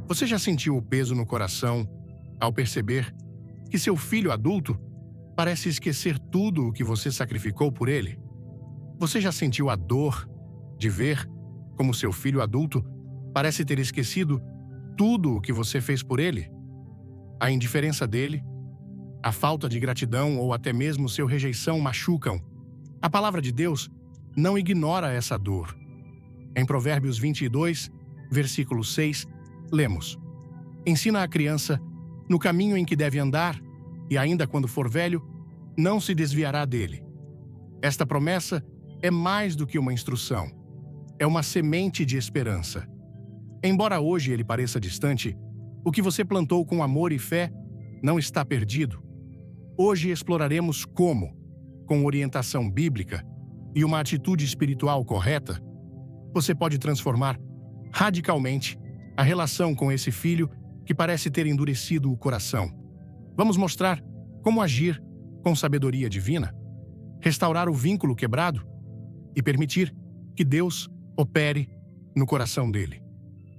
Você já sentiu o peso no coração ao perceber que seu filho adulto parece esquecer tudo o que você sacrificou por ele? Você já sentiu a dor de ver como seu filho adulto parece ter esquecido tudo o que você fez por ele? A indiferença dele, a falta de gratidão ou até mesmo sua rejeição machucam. A palavra de Deus não ignora essa dor. Em Provérbios 22, versículo 6, lemos: Ensina a criança no caminho em que deve andar, e ainda quando for velho, não se desviará dele. Esta promessa é mais do que uma instrução. É uma semente de esperança. Embora hoje ele pareça distante, o que você plantou com amor e fé não está perdido. Hoje exploraremos como, com orientação bíblica e uma atitude espiritual correta, você pode transformar radicalmente a relação com esse filho que parece ter endurecido o coração. Vamos mostrar como agir com sabedoria divina, restaurar o vínculo quebrado e permitir que Deus opere no coração dele.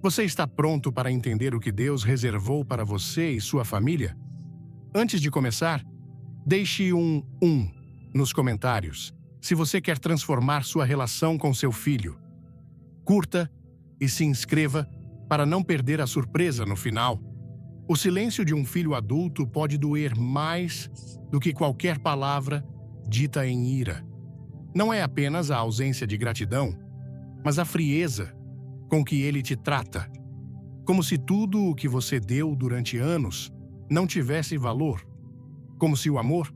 Você está pronto para entender o que Deus reservou para você e sua família? Antes de começar, deixe um nos comentários se você quer transformar sua relação com seu filho. Curta e se inscreva para não perder a surpresa no final. O silêncio de um filho adulto pode doer mais do que qualquer palavra dita em ira. Não é apenas a ausência de gratidão, mas a frieza com que ele te trata. Como se tudo o que você deu durante anos não tivesse valor. Como se o amor,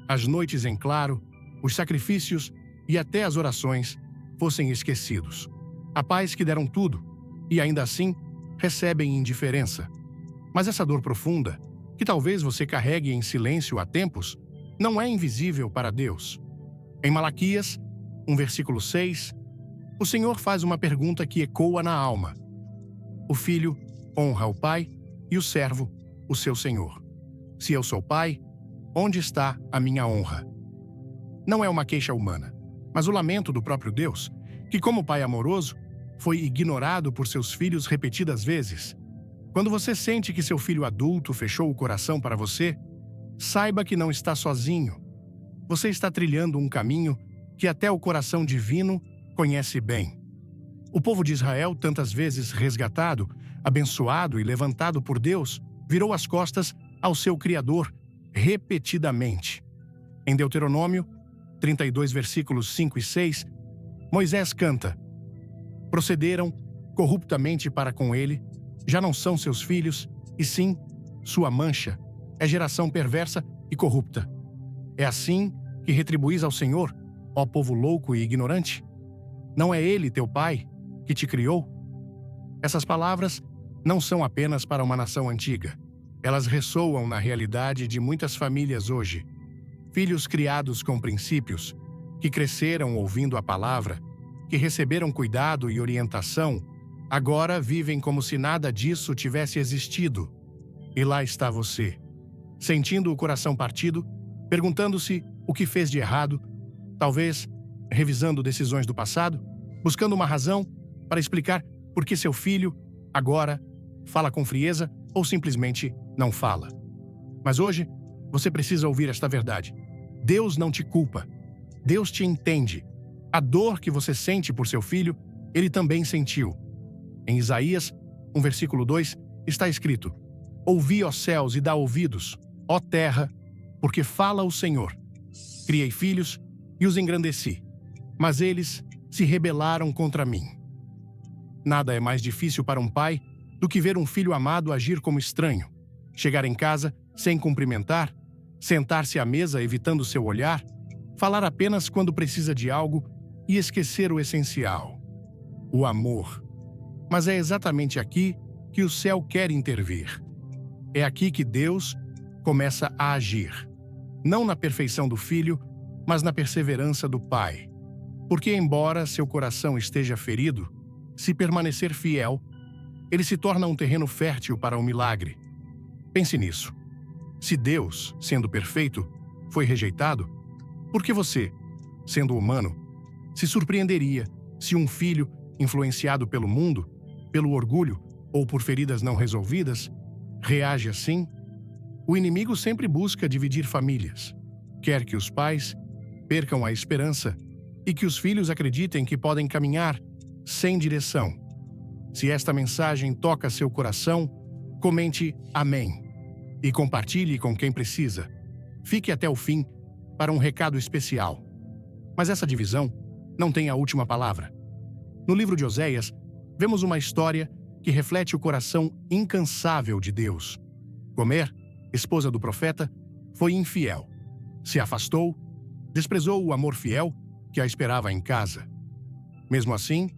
as noites em claro, os sacrifícios e até as orações fossem esquecidos. Há pais que deram tudo e ainda assim recebem indiferença. Mas essa dor profunda, que talvez você carregue em silêncio há tempos, não é invisível para Deus. Em Malaquias, versículo 6, o Senhor faz uma pergunta que ecoa na alma. O filho honra o pai e o servo o seu senhor. Se eu sou pai, onde está a minha honra? Não é uma queixa humana, mas o lamento do próprio Deus, que como pai amoroso, foi ignorado por seus filhos repetidas vezes. Quando você sente que seu filho adulto fechou o coração para você, saiba que não está sozinho. Você está trilhando um caminho que até o coração divino conhece bem. O povo de Israel, tantas vezes resgatado, abençoado e levantado por Deus, virou as costas ao seu Criador repetidamente. Em Deuteronômio 32, versículos 5 e 6, Moisés canta: Procederam corruptamente para com ele, já não são seus filhos, e sim sua mancha, é geração perversa e corrupta. É assim que retribuís ao Senhor, ó povo louco e ignorante? Não é Ele, teu Pai, que te criou? Essas palavras não são apenas para uma nação antiga. Elas ressoam na realidade de muitas famílias hoje. Filhos criados com princípios, que cresceram ouvindo a palavra, que receberam cuidado e orientação, agora vivem como se nada disso tivesse existido. E lá está você, sentindo o coração partido, perguntando-se o que fez de errado, talvez revisando decisões do passado, buscando uma razão para explicar por que seu filho, agora, fala com frieza ou simplesmente não fala. Mas hoje, você precisa ouvir esta verdade. Deus não te culpa. Deus te entende. A dor que você sente por seu filho, ele também sentiu. Em Isaías, versículo 2, está escrito: Ouvi, ó céus, e dá ouvidos, ó terra, porque fala o Senhor. Criei filhos e os engrandeci, mas eles se rebelaram contra mim. Nada é mais difícil para um pai do que ver um filho amado agir como estranho, chegar em casa sem cumprimentar, sentar-se à mesa evitando seu olhar, falar apenas quando precisa de algo e esquecer o essencial: o amor. Mas é exatamente aqui que o céu quer intervir. É aqui que Deus começa a agir. Não na perfeição do filho, mas na perseverança do pai. Porque, embora seu coração esteja ferido, se permanecer fiel, ele se torna um terreno fértil para o milagre. Pense nisso. Se Deus, sendo perfeito, foi rejeitado, por que você, sendo humano, se surpreenderia se um filho, influenciado pelo mundo, pelo orgulho ou por feridas não resolvidas, reage assim, o inimigo sempre busca dividir famílias. Quer que os pais percam a esperança e que os filhos acreditem que podem caminhar sem direção. Se esta mensagem toca seu coração, comente Amém e compartilhe com quem precisa. Fique até o fim para um recado especial. Mas essa divisão não tem a última palavra. No livro de Oséias, vemos uma história que reflete o coração incansável de Deus. Gomer, esposa do profeta, foi infiel. Se afastou, desprezou o amor fiel que a esperava em casa. Mesmo assim,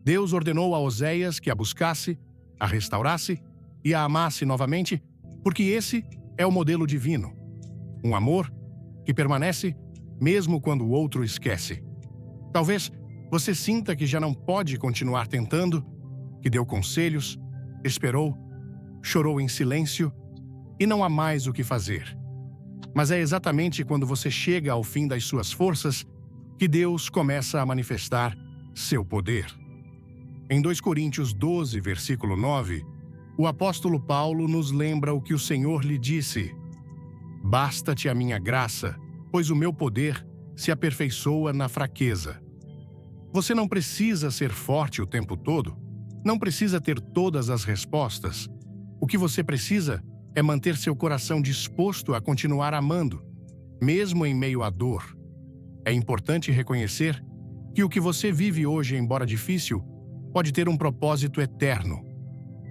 Deus ordenou a Oséias que a buscasse, a restaurasse e a amasse novamente, porque esse é o modelo divino. Um amor que permanece mesmo quando o outro esquece. Talvez você sinta que já não pode continuar tentando, que deu conselhos, esperou, chorou em silêncio e não há mais o que fazer. Mas é exatamente quando você chega ao fim das suas forças que Deus começa a manifestar seu poder. Em 2 Coríntios 12, versículo 9, o apóstolo Paulo nos lembra o que o Senhor lhe disse: Basta-te a minha graça, pois o meu poder se aperfeiçoa na fraqueza. Você não precisa ser forte o tempo todo, não precisa ter todas as respostas. O que você precisa é manter seu coração disposto a continuar amando, mesmo em meio à dor. É importante reconhecer que o que você vive hoje, embora difícil, pode ter um propósito eterno.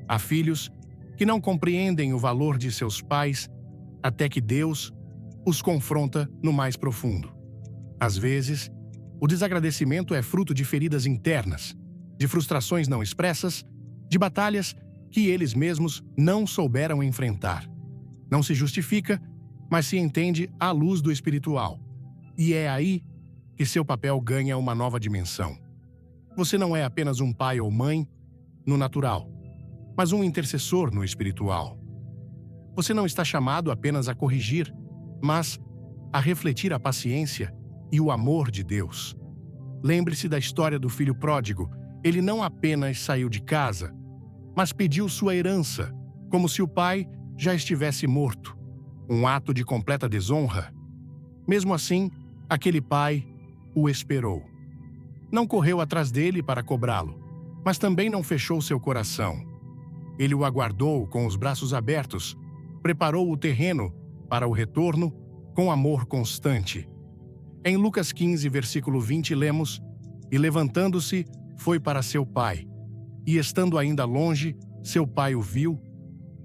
Há filhos que não compreendem o valor de seus pais até que Deus os confronta no mais profundo. Às vezes, o desagradecimento é fruto de feridas internas, de frustrações não expressas, de batalhas que eles mesmos não souberam enfrentar. Não se justifica, mas se entende à luz do espiritual. E é aí que seu papel ganha uma nova dimensão. Você não é apenas um pai ou mãe no natural, mas um intercessor no espiritual. Você não está chamado apenas a corrigir, mas a refletir a paciência e o amor de Deus. Lembre-se da história do filho pródigo. Ele não apenas saiu de casa, mas pediu sua herança, como se o pai já estivesse morto. Um ato de completa desonra. Mesmo assim, aquele pai o esperou. Não correu atrás dele para cobrá-lo, mas também não fechou seu coração. Ele o aguardou com os braços abertos, preparou o terreno para o retorno com amor constante. Em Lucas 15, versículo 20, lemos: E levantando-se, foi para seu pai. E estando ainda longe, seu pai o viu,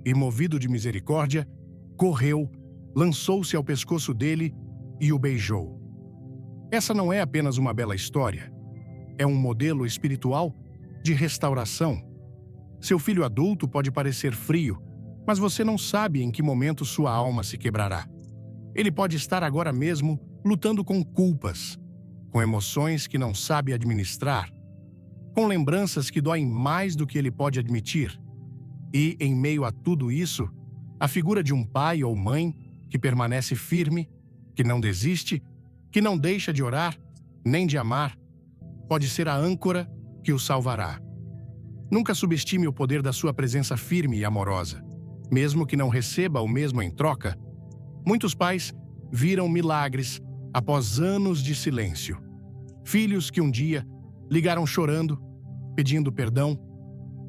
e movido de misericórdia, correu, lançou-se ao pescoço dele e o beijou. Essa não é apenas uma bela história. É um modelo espiritual de restauração. Seu filho adulto pode parecer frio, mas você não sabe em que momento sua alma se quebrará. Ele pode estar agora mesmo lutando com culpas, com emoções que não sabe administrar, com lembranças que doem mais do que ele pode admitir. E, em meio a tudo isso, a figura de um pai ou mãe que permanece firme, que não desiste, que não deixa de orar, nem de amar, pode ser a âncora que o salvará. Nunca subestime o poder da sua presença firme e amorosa. Mesmo que não receba o mesmo em troca, muitos pais viram milagres após anos de silêncio. Filhos que um dia ligaram chorando, pedindo perdão.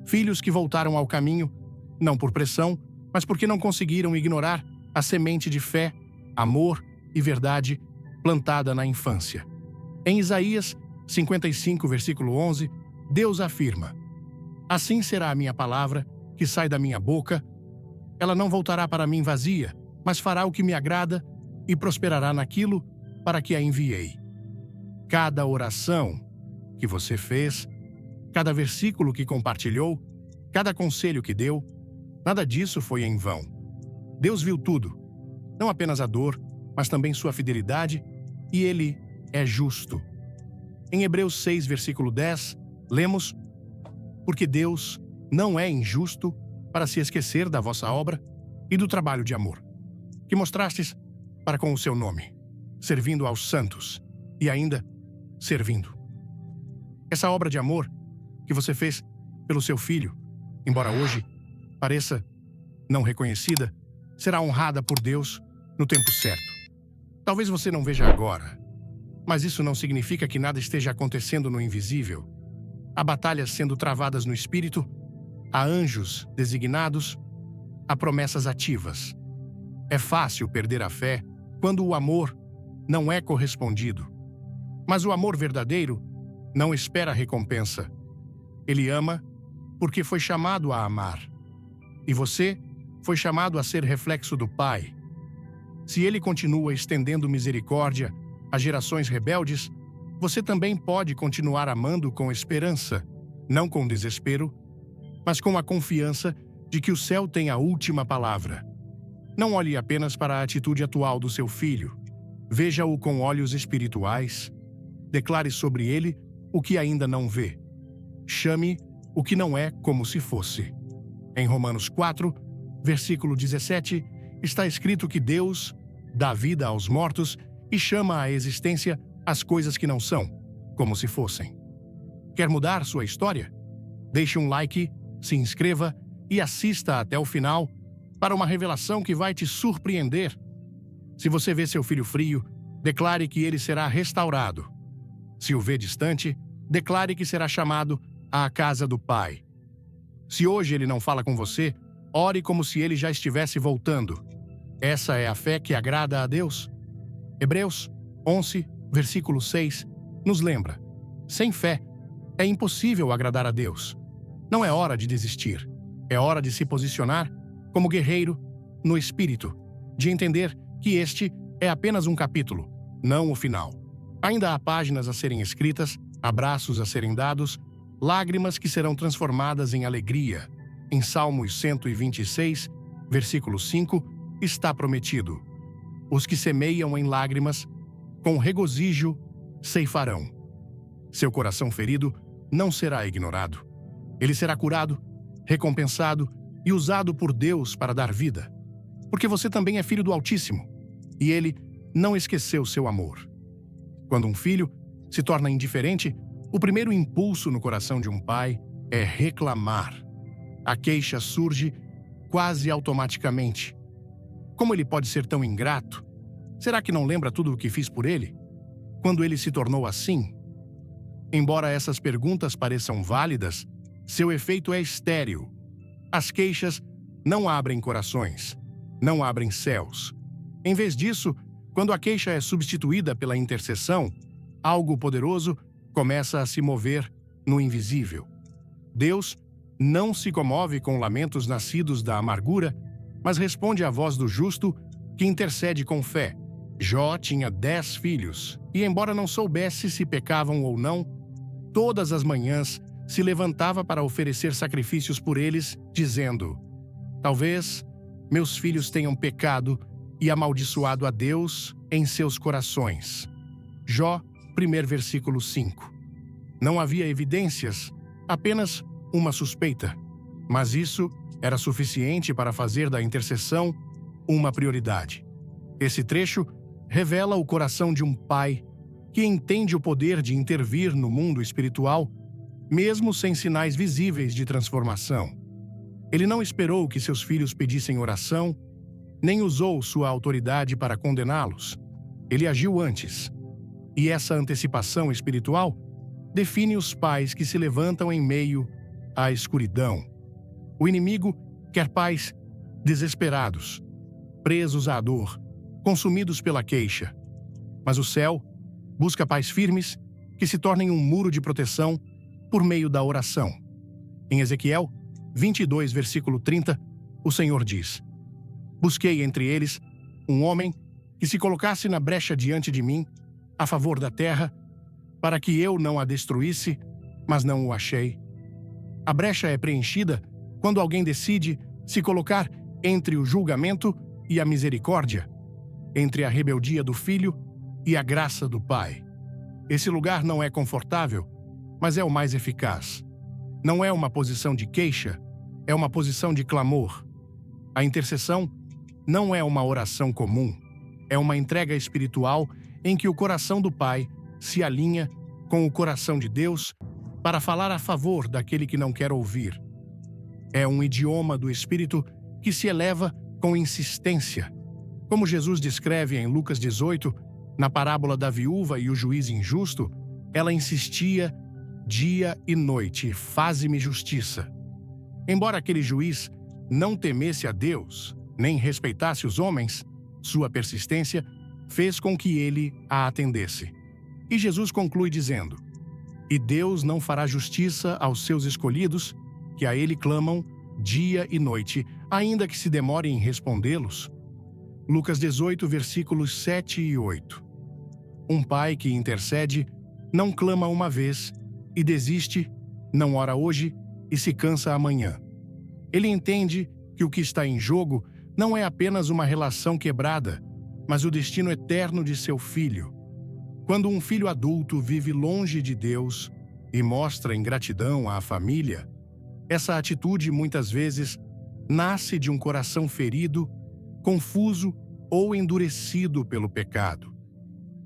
Filhos que voltaram ao caminho, não por pressão, mas porque não conseguiram ignorar a semente de fé, amor e verdade plantada na infância. Em Isaías 55, versículo 11, Deus afirma: Assim será a minha palavra que sai da minha boca. Ela não voltará para mim vazia, mas fará o que me agrada e prosperará naquilo para que a enviei. Cada oração que você fez, cada versículo que compartilhou, cada conselho que deu, nada disso foi em vão. Deus viu tudo, não apenas a dor, mas também sua fidelidade, e Ele é justo. Em Hebreus 6, versículo 10, lemos: Porque Deus não é injusto para se esquecer da vossa obra e do trabalho de amor, que mostrastes para com o seu nome, servindo aos santos e ainda servindo. Essa obra de amor que você fez pelo seu filho embora hoje pareça não reconhecida, será honrada por Deus no tempo certo. Talvez você não veja agora, mas isso não significa que nada esteja acontecendo no invisível. Há batalhas sendo travadas no espírito, há anjos designados, há promessas ativas. É fácil perder a fé quando o amor não é correspondido. Mas o amor verdadeiro não espera recompensa. Ele ama porque foi chamado a amar. E você foi chamado a ser reflexo do Pai. Se Ele continua estendendo misericórdia às gerações rebeldes, você também pode continuar amando com esperança, não com desespero, mas com a confiança de que o céu tem a última palavra. Não olhe apenas para a atitude atual do seu filho. Veja-o com olhos espirituais. Declare sobre ele o que ainda não vê. Chame o que não é como se fosse. Em Romanos 4, versículo 17, está escrito que Deus dá vida aos mortos e chama à existência as coisas que não são, como se fossem. Quer mudar sua história? Deixe um like, se inscreva e assista até o final para uma revelação que vai te surpreender. Se você vê seu filho frio, declare que ele será restaurado. Se o vê distante, declare que será chamado à casa do Pai. Se hoje ele não fala com você, ore como se ele já estivesse voltando. Essa é a fé que agrada a Deus. Hebreus 11, versículo 6, nos lembra: sem fé, é impossível agradar a Deus. Não é hora de desistir. É hora de se posicionar como guerreiro no Espírito, de entender que este é apenas um capítulo, não o final. Ainda há páginas a serem escritas, abraços a serem dados, lágrimas que serão transformadas em alegria. Em Salmos 126, versículo 5, está prometido: os que semeiam em lágrimas, com regozijo ceifarão. Seu coração ferido não será ignorado. Ele será curado, recompensado e usado por Deus para dar vida. Porque você também é filho do Altíssimo, e Ele não esqueceu seu amor. Quando um filho se torna indiferente, o primeiro impulso no coração de um pai é reclamar. A queixa surge quase automaticamente. Como ele pode ser tão ingrato? Será que não lembra tudo o que fiz por ele? Quando ele se tornou assim? Embora essas perguntas pareçam válidas, seu efeito é estéril. As queixas não abrem corações, não abrem céus. Em vez disso, quando a queixa é substituída pela intercessão, algo poderoso começa a se mover no invisível. Deus não se comove com lamentos nascidos da amargura, mas responde à voz do justo que intercede com fé. Jó tinha 10 filhos, e embora não soubesse se pecavam ou não, todas as manhãs se levantava para oferecer sacrifícios por eles, dizendo: talvez meus filhos tenham pecado e amaldiçoado a Deus em seus corações. Jó, 1 versículo 5. Não havia evidências, apenas uma suspeita. Mas isso era suficiente para fazer da intercessão uma prioridade. Esse trecho revela o coração de um pai que entende o poder de intervir no mundo espiritual, mesmo sem sinais visíveis de transformação. Ele não esperou que seus filhos pedissem oração, nem usou sua autoridade para condená-los. Ele agiu antes. E essa antecipação espiritual define os pais que se levantam em meio à escuridão. O inimigo quer pais desesperados, presos à dor, consumidos pela queixa. Mas o céu busca pais firmes que se tornem um muro de proteção por meio da oração. Em Ezequiel 22, versículo 30, o Senhor diz: busquei entre eles um homem que se colocasse na brecha diante de mim, a favor da terra, para que eu não a destruísse, mas não o achei. A brecha é preenchida quando alguém decide se colocar entre o julgamento e a misericórdia, entre a rebeldia do filho e a graça do pai. Esse lugar não é confortável, mas é o mais eficaz. Não é uma posição de queixa, é uma posição de clamor. A intercessão não é uma oração comum, é uma entrega espiritual em que o coração do Pai se alinha com o coração de Deus para falar a favor daquele que não quer ouvir. É um idioma do Espírito que se eleva com insistência. Como Jesus descreve em Lucas 18, na parábola da viúva e o juiz injusto, ela insistia dia e noite: faze-me justiça. Embora aquele juiz não temesse a Deus, nem respeitasse os homens, sua persistência fez com que ele a atendesse. E Jesus conclui dizendo: e Deus não fará justiça aos seus escolhidos, que a ele clamam dia e noite, ainda que se demore em respondê-los? Lucas 18, versículos 7 e 8. Um pai que intercede não clama uma vez e desiste, não ora hoje e se cansa amanhã. Ele entende que o que está em jogo não é apenas uma relação quebrada, mas o destino eterno de seu filho. Quando um filho adulto vive longe de Deus e mostra ingratidão à família, essa atitude muitas vezes nasce de um coração ferido, confuso ou endurecido pelo pecado.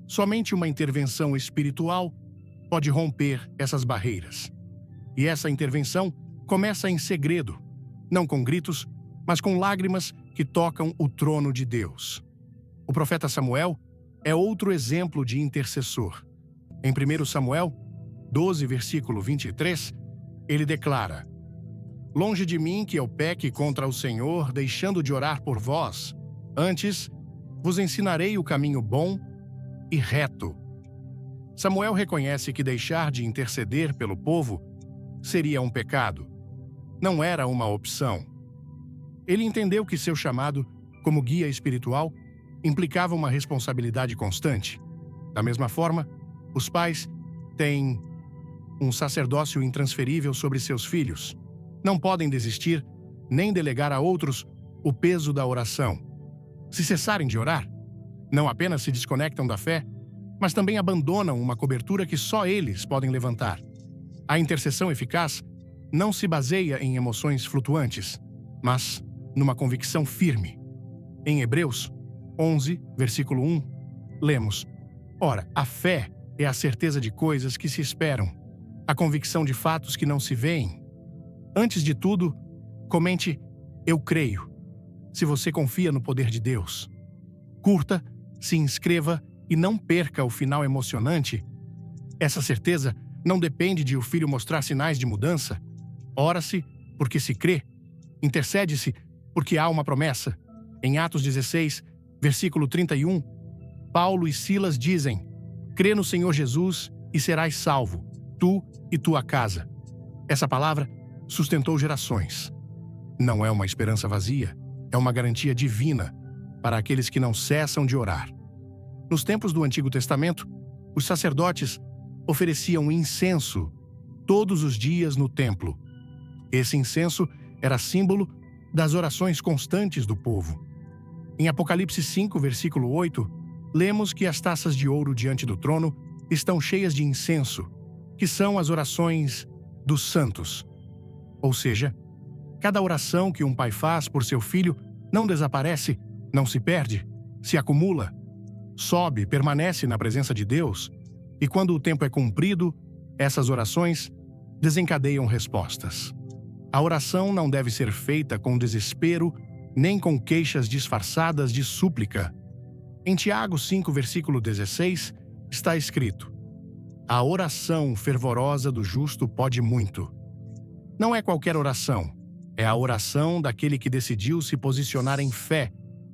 Somente uma intervenção espiritual pode romper essas barreiras. E essa intervenção começa em segredo, não com gritos, mas com lágrimas que tocam o trono de Deus. O profeta Samuel é outro exemplo de intercessor. Em 1 Samuel 12, versículo 23, ele declara: longe de mim que eu peque contra o Senhor, deixando de orar por vós. Antes, vos ensinarei o caminho bom e reto. Samuel reconhece que deixar de interceder pelo povo seria um pecado. Não era uma opção. Ele entendeu que seu chamado, como guia espiritual, implicava uma responsabilidade constante. Da mesma forma, os pais têm um sacerdócio intransferível sobre seus filhos. Não podem desistir, nem delegar a outros o peso da oração. Se cessarem de orar, não apenas se desconectam da fé, mas também abandonam uma cobertura que só eles podem levantar. A intercessão eficaz não se baseia em emoções flutuantes, mas numa convicção firme. Em Hebreus 11, versículo 1, lemos: ora, a fé é a certeza de coisas que se esperam, a convicção de fatos que não se veem. Antes de tudo, comente: eu creio, se você confia no poder de Deus. Curta, se inscreva e não perca o final emocionante. Essa certeza não depende de o filho mostrar sinais de mudança. Ora-se porque se crê. Intercede-se porque há uma promessa. Em Atos 16, versículo 31, Paulo e Silas dizem: crê no Senhor Jesus e serás salvo, tu e tua casa. Essa palavra sustentou gerações. Não é uma esperança vazia, é uma garantia divina para aqueles que não cessam de orar. Nos tempos do Antigo Testamento, os sacerdotes ofereciam incenso todos os dias no templo. Esse incenso era símbolo das orações constantes do povo. Em Apocalipse 5, versículo 8, lemos que as taças de ouro diante do trono estão cheias de incenso, que são as orações dos santos. Ou seja, cada oração que um pai faz por seu filho não desaparece, não se perde, se acumula, sobe, permanece na presença de Deus, e quando o tempo é cumprido, essas orações desencadeiam respostas. A oração não deve ser feita com desespero, nem com queixas disfarçadas de súplica. Em Tiago 5, versículo 16, está escrito: a oração fervorosa do justo pode muito. Não é qualquer oração, é a oração daquele que decidiu se posicionar em fé,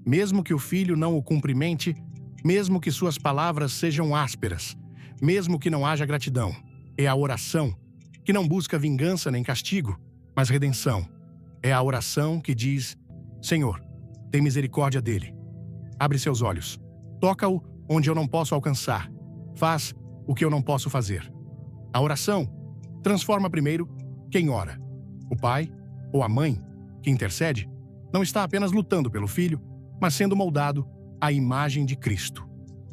mesmo que o filho não o cumprimente, mesmo que suas palavras sejam ásperas, mesmo que não haja gratidão. É a oração que não busca vingança nem castigo, mas redenção. É a oração que diz: Senhor, tem misericórdia dele. Abre seus olhos. Toca-o onde eu não posso alcançar. Faz o que eu não posso fazer. A oração transforma primeiro quem ora. O pai ou a mãe que intercede não está apenas lutando pelo filho, mas sendo moldado à imagem de Cristo.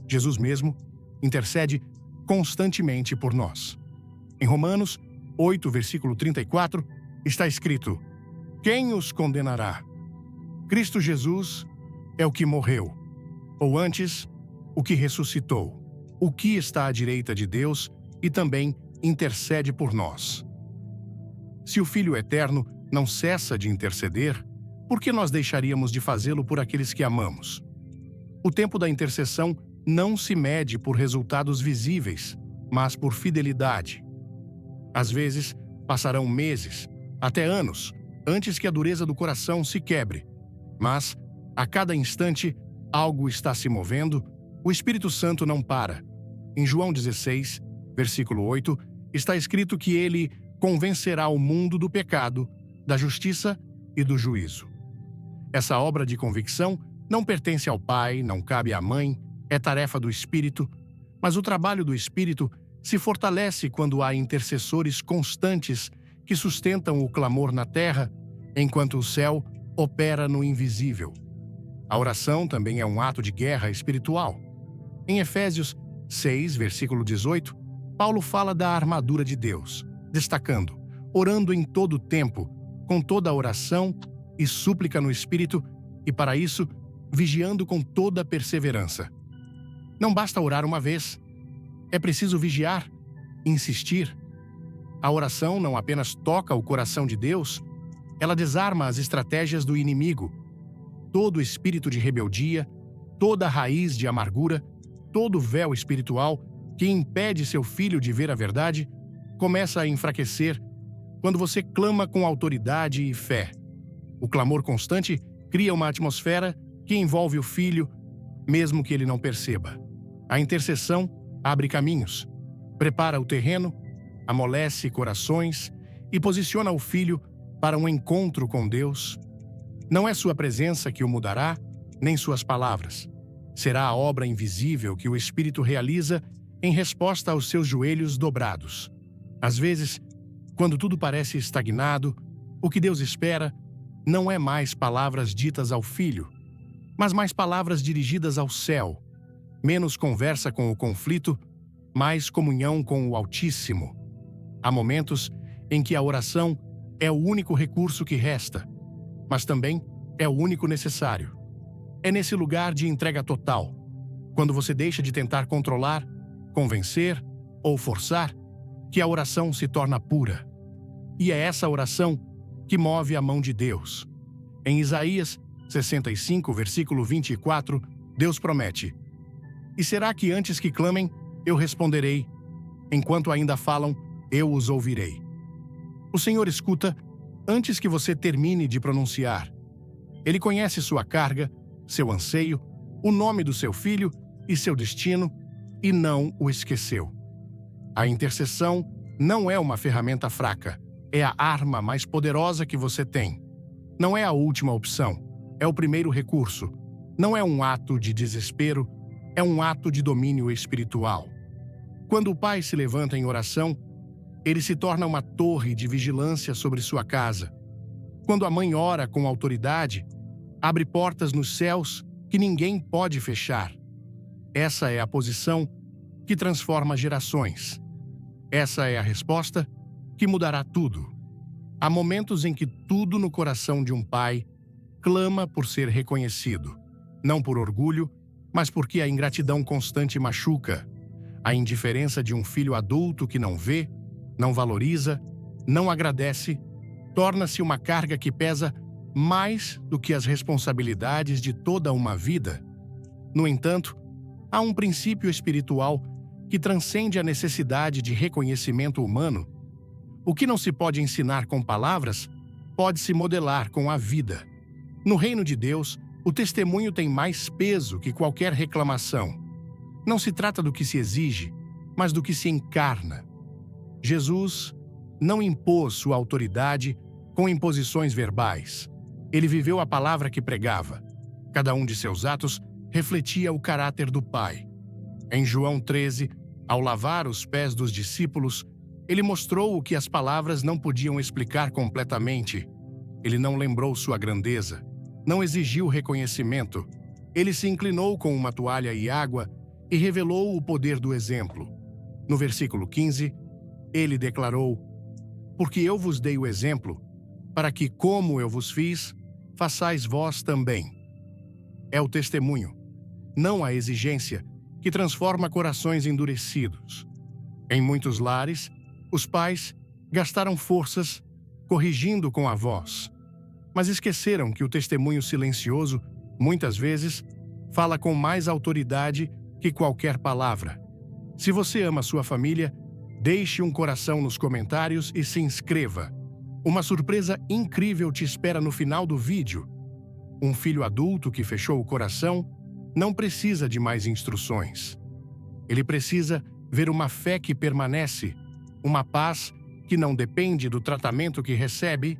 Jesus mesmo intercede constantemente por nós. Em Romanos 8, versículo 34, está escrito: quem os condenará? Cristo Jesus é o que morreu, ou antes, o que ressuscitou, o que está à direita de Deus e também intercede por nós. Se o Filho Eterno não cessa de interceder, por que nós deixaríamos de fazê-lo por aqueles que amamos? O tempo da intercessão não se mede por resultados visíveis, mas por fidelidade. Às vezes, passarão meses, até anos, antes que a dureza do coração se quebre. Mas, a cada instante, algo está se movendo, o Espírito Santo não para. Em João 16, versículo 8, está escrito que ele convencerá o mundo do pecado, da justiça e do juízo. Essa obra de convicção não pertence ao pai, não cabe à mãe, é tarefa do Espírito, mas o trabalho do Espírito se fortalece quando há intercessores constantes que sustentam o clamor na terra, enquanto o céu opera no invisível. A oração também é um ato de guerra espiritual. Em Efésios 6, versículo 18, Paulo fala da armadura de Deus, destacando: orando em todo o tempo, com toda a oração e súplica no Espírito, e para isso, vigiando com toda perseverança. Não basta orar uma vez. É preciso vigiar, insistir. A oração não apenas toca o coração de Deus, ela desarma as estratégias do inimigo. Todo espírito de rebeldia, toda raiz de amargura, todo véu espiritual que impede seu filho de ver a verdade, começa a enfraquecer quando você clama com autoridade e fé. O clamor constante cria uma atmosfera que envolve o filho, mesmo que ele não perceba. A intercessão abre caminhos, prepara o terreno, amolece corações e posiciona o filho para um encontro com Deus. Não é sua presença que o mudará, nem suas palavras. Será a obra invisível que o Espírito realiza em resposta aos seus joelhos dobrados. Às vezes, quando tudo parece estagnado, o que Deus espera não é mais palavras ditas ao Filho, mas mais palavras dirigidas ao céu. Menos conversa com o conflito, mais comunhão com o Altíssimo. Há momentos em que a oração é o único recurso que resta, mas também é o único necessário. É nesse lugar de entrega total, quando você deixa de tentar controlar, convencer ou forçar, que a oração se torna pura. E é essa oração que move a mão de Deus. Em Isaías 65, versículo 24, Deus promete: "E será que antes que clamem, eu responderei? Enquanto ainda falam, eu os ouvirei." O Senhor escuta antes que você termine de pronunciar. Ele conhece sua carga, seu anseio, o nome do seu filho e seu destino, e não o esqueceu. A intercessão não é uma ferramenta fraca, é a arma mais poderosa que você tem. Não é a última opção, é o primeiro recurso. Não é um ato de desespero, é um ato de domínio espiritual. Quando o pai se levanta em oração, ele se torna uma torre de vigilância sobre sua casa. Quando a mãe ora com autoridade, abre portas nos céus que ninguém pode fechar. Essa é a posição que transforma gerações. Essa é a resposta que mudará tudo. Há momentos em que tudo no coração de um pai clama por ser reconhecido, não por orgulho, mas porque a ingratidão constante machuca. A indiferença de um filho adulto que não vê, não valoriza, não agradece, torna-se uma carga que pesa mais do que as responsabilidades de toda uma vida. No entanto, há um princípio espiritual que transcende a necessidade de reconhecimento humano. O que não se pode ensinar com palavras, pode-se modelar com a vida. No reino de Deus, o testemunho tem mais peso que qualquer reclamação. Não se trata do que se exige, mas do que se encarna. Jesus não impôs sua autoridade com imposições verbais. Ele viveu a palavra que pregava. Cada um de seus atos refletia o caráter do Pai. Em João 13, ao lavar os pés dos discípulos, ele mostrou o que as palavras não podiam explicar completamente. Ele não lembrou sua grandeza, não exigiu reconhecimento. Ele se inclinou com uma toalha e água e revelou o poder do exemplo. No versículo 15, ele declarou: "Porque eu vos dei o exemplo, para que, como eu vos fiz, façais vós também." É o testemunho, não a exigência, que transforma corações endurecidos. Em muitos lares, os pais gastaram forças, corrigindo com a voz. Mas esqueceram que o testemunho silencioso, muitas vezes, fala com mais autoridade que qualquer palavra. Se você ama sua família, deixe um coração nos comentários e se inscreva. Uma surpresa incrível te espera no final do vídeo. Um filho adulto que fechou o coração não precisa de mais instruções. Ele precisa ver uma fé que permanece, uma paz que não depende do tratamento que recebe,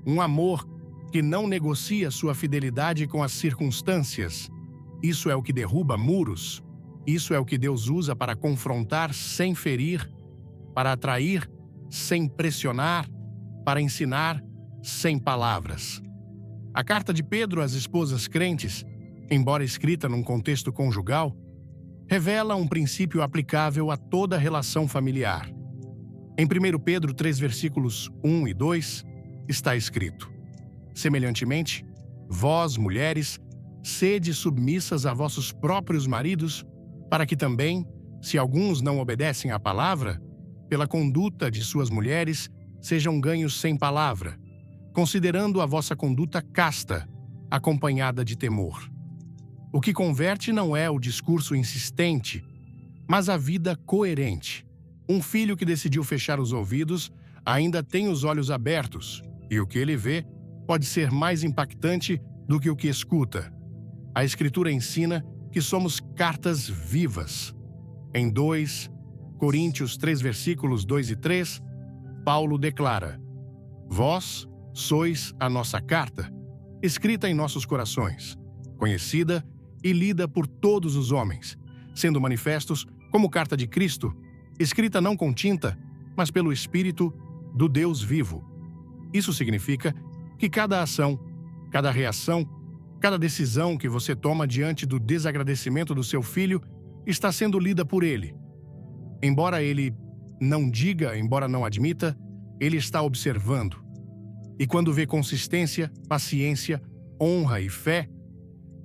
um amor que não negocia sua fidelidade com as circunstâncias. Isso é o que derruba muros. Isso é o que Deus usa para confrontar sem ferir, para atrair sem pressionar, para ensinar sem palavras. A carta de Pedro às esposas crentes, embora escrita num contexto conjugal, revela um princípio aplicável a toda relação familiar. Em 1 Pedro 3, versículos 1 e 2, está escrito: semelhantemente, vós, mulheres, sede submissas a vossos próprios maridos, para que também, se alguns não obedecem à palavra, pela conduta de suas mulheres, sejam ganhos sem palavra, considerando a vossa conduta casta, acompanhada de temor. O que converte não é o discurso insistente, mas a vida coerente. Um filho que decidiu fechar os ouvidos ainda tem os olhos abertos, e o que ele vê pode ser mais impactante do que o que escuta. A Escritura ensina que somos cartas vivas. Em 2 Coríntios 3, versículos 2 e 3, Paulo declara: vós sois a nossa carta, escrita em nossos corações, conhecida e lida por todos os homens, sendo manifestos como carta de Cristo, escrita não com tinta, mas pelo Espírito do Deus vivo. Isso significa que cada ação, cada reação, cada decisão que você toma diante do desagradecimento do seu filho está sendo lida por ele. Embora ele não diga, embora não admita, ele está observando. E quando vê consistência, paciência, honra e fé,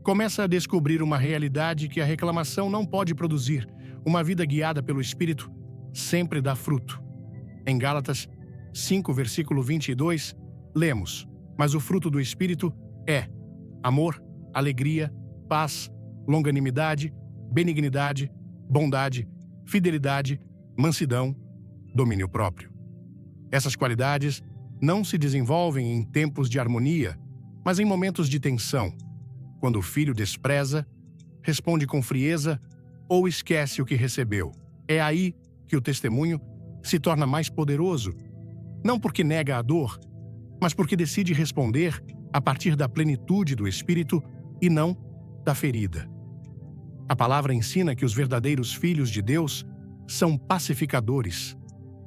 começa a descobrir uma realidade que a reclamação não pode produzir. Uma vida guiada pelo Espírito sempre dá fruto. Em Gálatas 5, versículo 22, lemos: mas o fruto do Espírito é amor, alegria, paz, longanimidade, benignidade, bondade, fidelidade, mansidão, domínio próprio. Essas qualidades não se desenvolvem em tempos de harmonia, mas em momentos de tensão, quando o filho despreza, responde com frieza ou esquece o que recebeu. É aí que o testemunho se torna mais poderoso, não porque nega a dor, mas porque decide responder a partir da plenitude do Espírito e não da ferida. A palavra ensina que os verdadeiros filhos de Deus são pacificadores.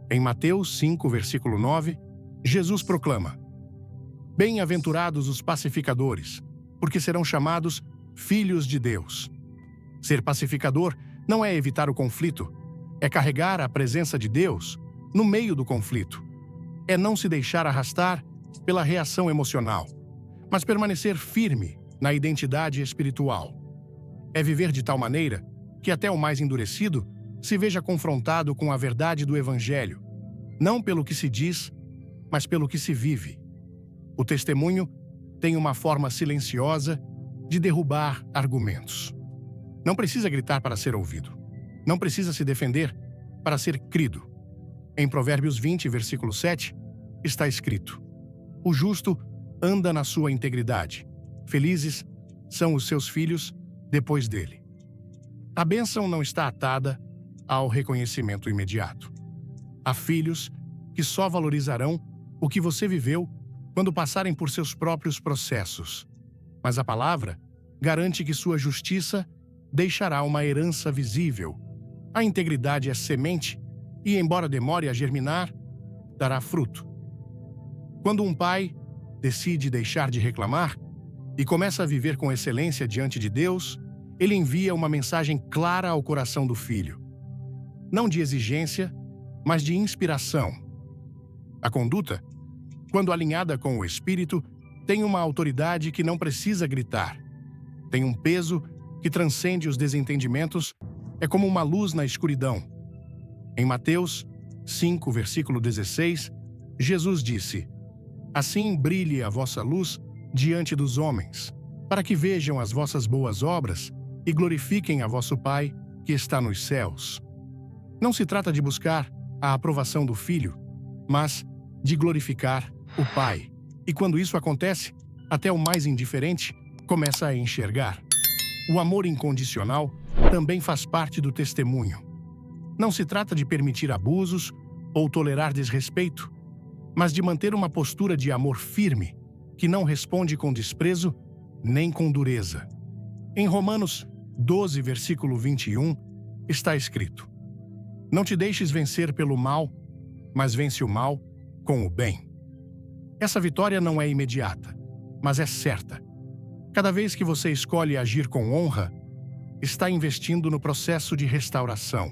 Em Mateus 5, versículo 9, Jesus proclama: bem-aventurados os pacificadores, porque serão chamados filhos de Deus. Ser pacificador não é evitar o conflito, é carregar a presença de Deus no meio do conflito. É não se deixar arrastar pela reação emocional, mas permanecer firme na identidade espiritual. É viver de tal maneira que até o mais endurecido se veja confrontado com a verdade do Evangelho, não pelo que se diz, mas pelo que se vive. O testemunho tem uma forma silenciosa de derrubar argumentos. Não precisa gritar para ser ouvido. Não precisa se defender para ser crido. Em Provérbios 20, versículo 7, está escrito: o justo anda na sua integridade. Felizes são os seus filhos depois dele. A bênção não está atada ao reconhecimento imediato. Há filhos que só valorizarão o que você viveu quando passarem por seus próprios processos. Mas a palavra garante que sua justiça deixará uma herança visível. A integridade é semente e, embora demore a germinar, dará fruto. Quando um pai decide deixar de reclamar e começa a viver com excelência diante de Deus, ele envia uma mensagem clara ao coração do filho. Não de exigência, mas de inspiração. A conduta, quando alinhada com o Espírito, tem uma autoridade que não precisa gritar. Tem um peso que transcende os desentendimentos, é como uma luz na escuridão. Em Mateus 5, versículo 16, Jesus disse: Assim brilhe a vossa luz diante dos homens, para que vejam as vossas boas obras e glorifiquem a vosso Pai que está nos céus. Não se trata de buscar a aprovação do Filho, mas de glorificar o Pai. E quando isso acontece, até o mais indiferente começa a enxergar. O amor incondicional também faz parte do testemunho. Não se trata de permitir abusos ou tolerar desrespeito, mas de manter uma postura de amor firme, que não responde com desprezo nem com dureza. Em Romanos 12, versículo 21, está escrito: Não te deixes vencer pelo mal, mas vence o mal com o bem. Essa vitória não é imediata, mas é certa. Cada vez que você escolhe agir com honra, está investindo no processo de restauração.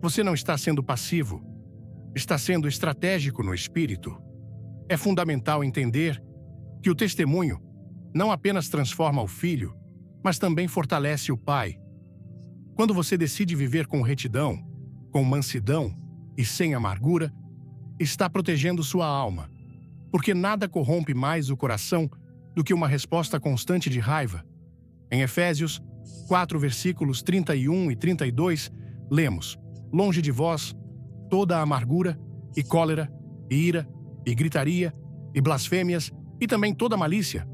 Você não está sendo passivo, está sendo estratégico no espírito. É fundamental entender que o testemunho não apenas transforma o filho, mas também fortalece o pai. Quando você decide viver com retidão, com mansidão e sem amargura, está protegendo sua alma, porque nada corrompe mais o coração do que uma resposta constante de raiva. Em Efésios 4, versículos 31 e 32, lemos: Longe de vós toda a amargura e cólera e ira e gritaria e blasfêmias e também toda malícia.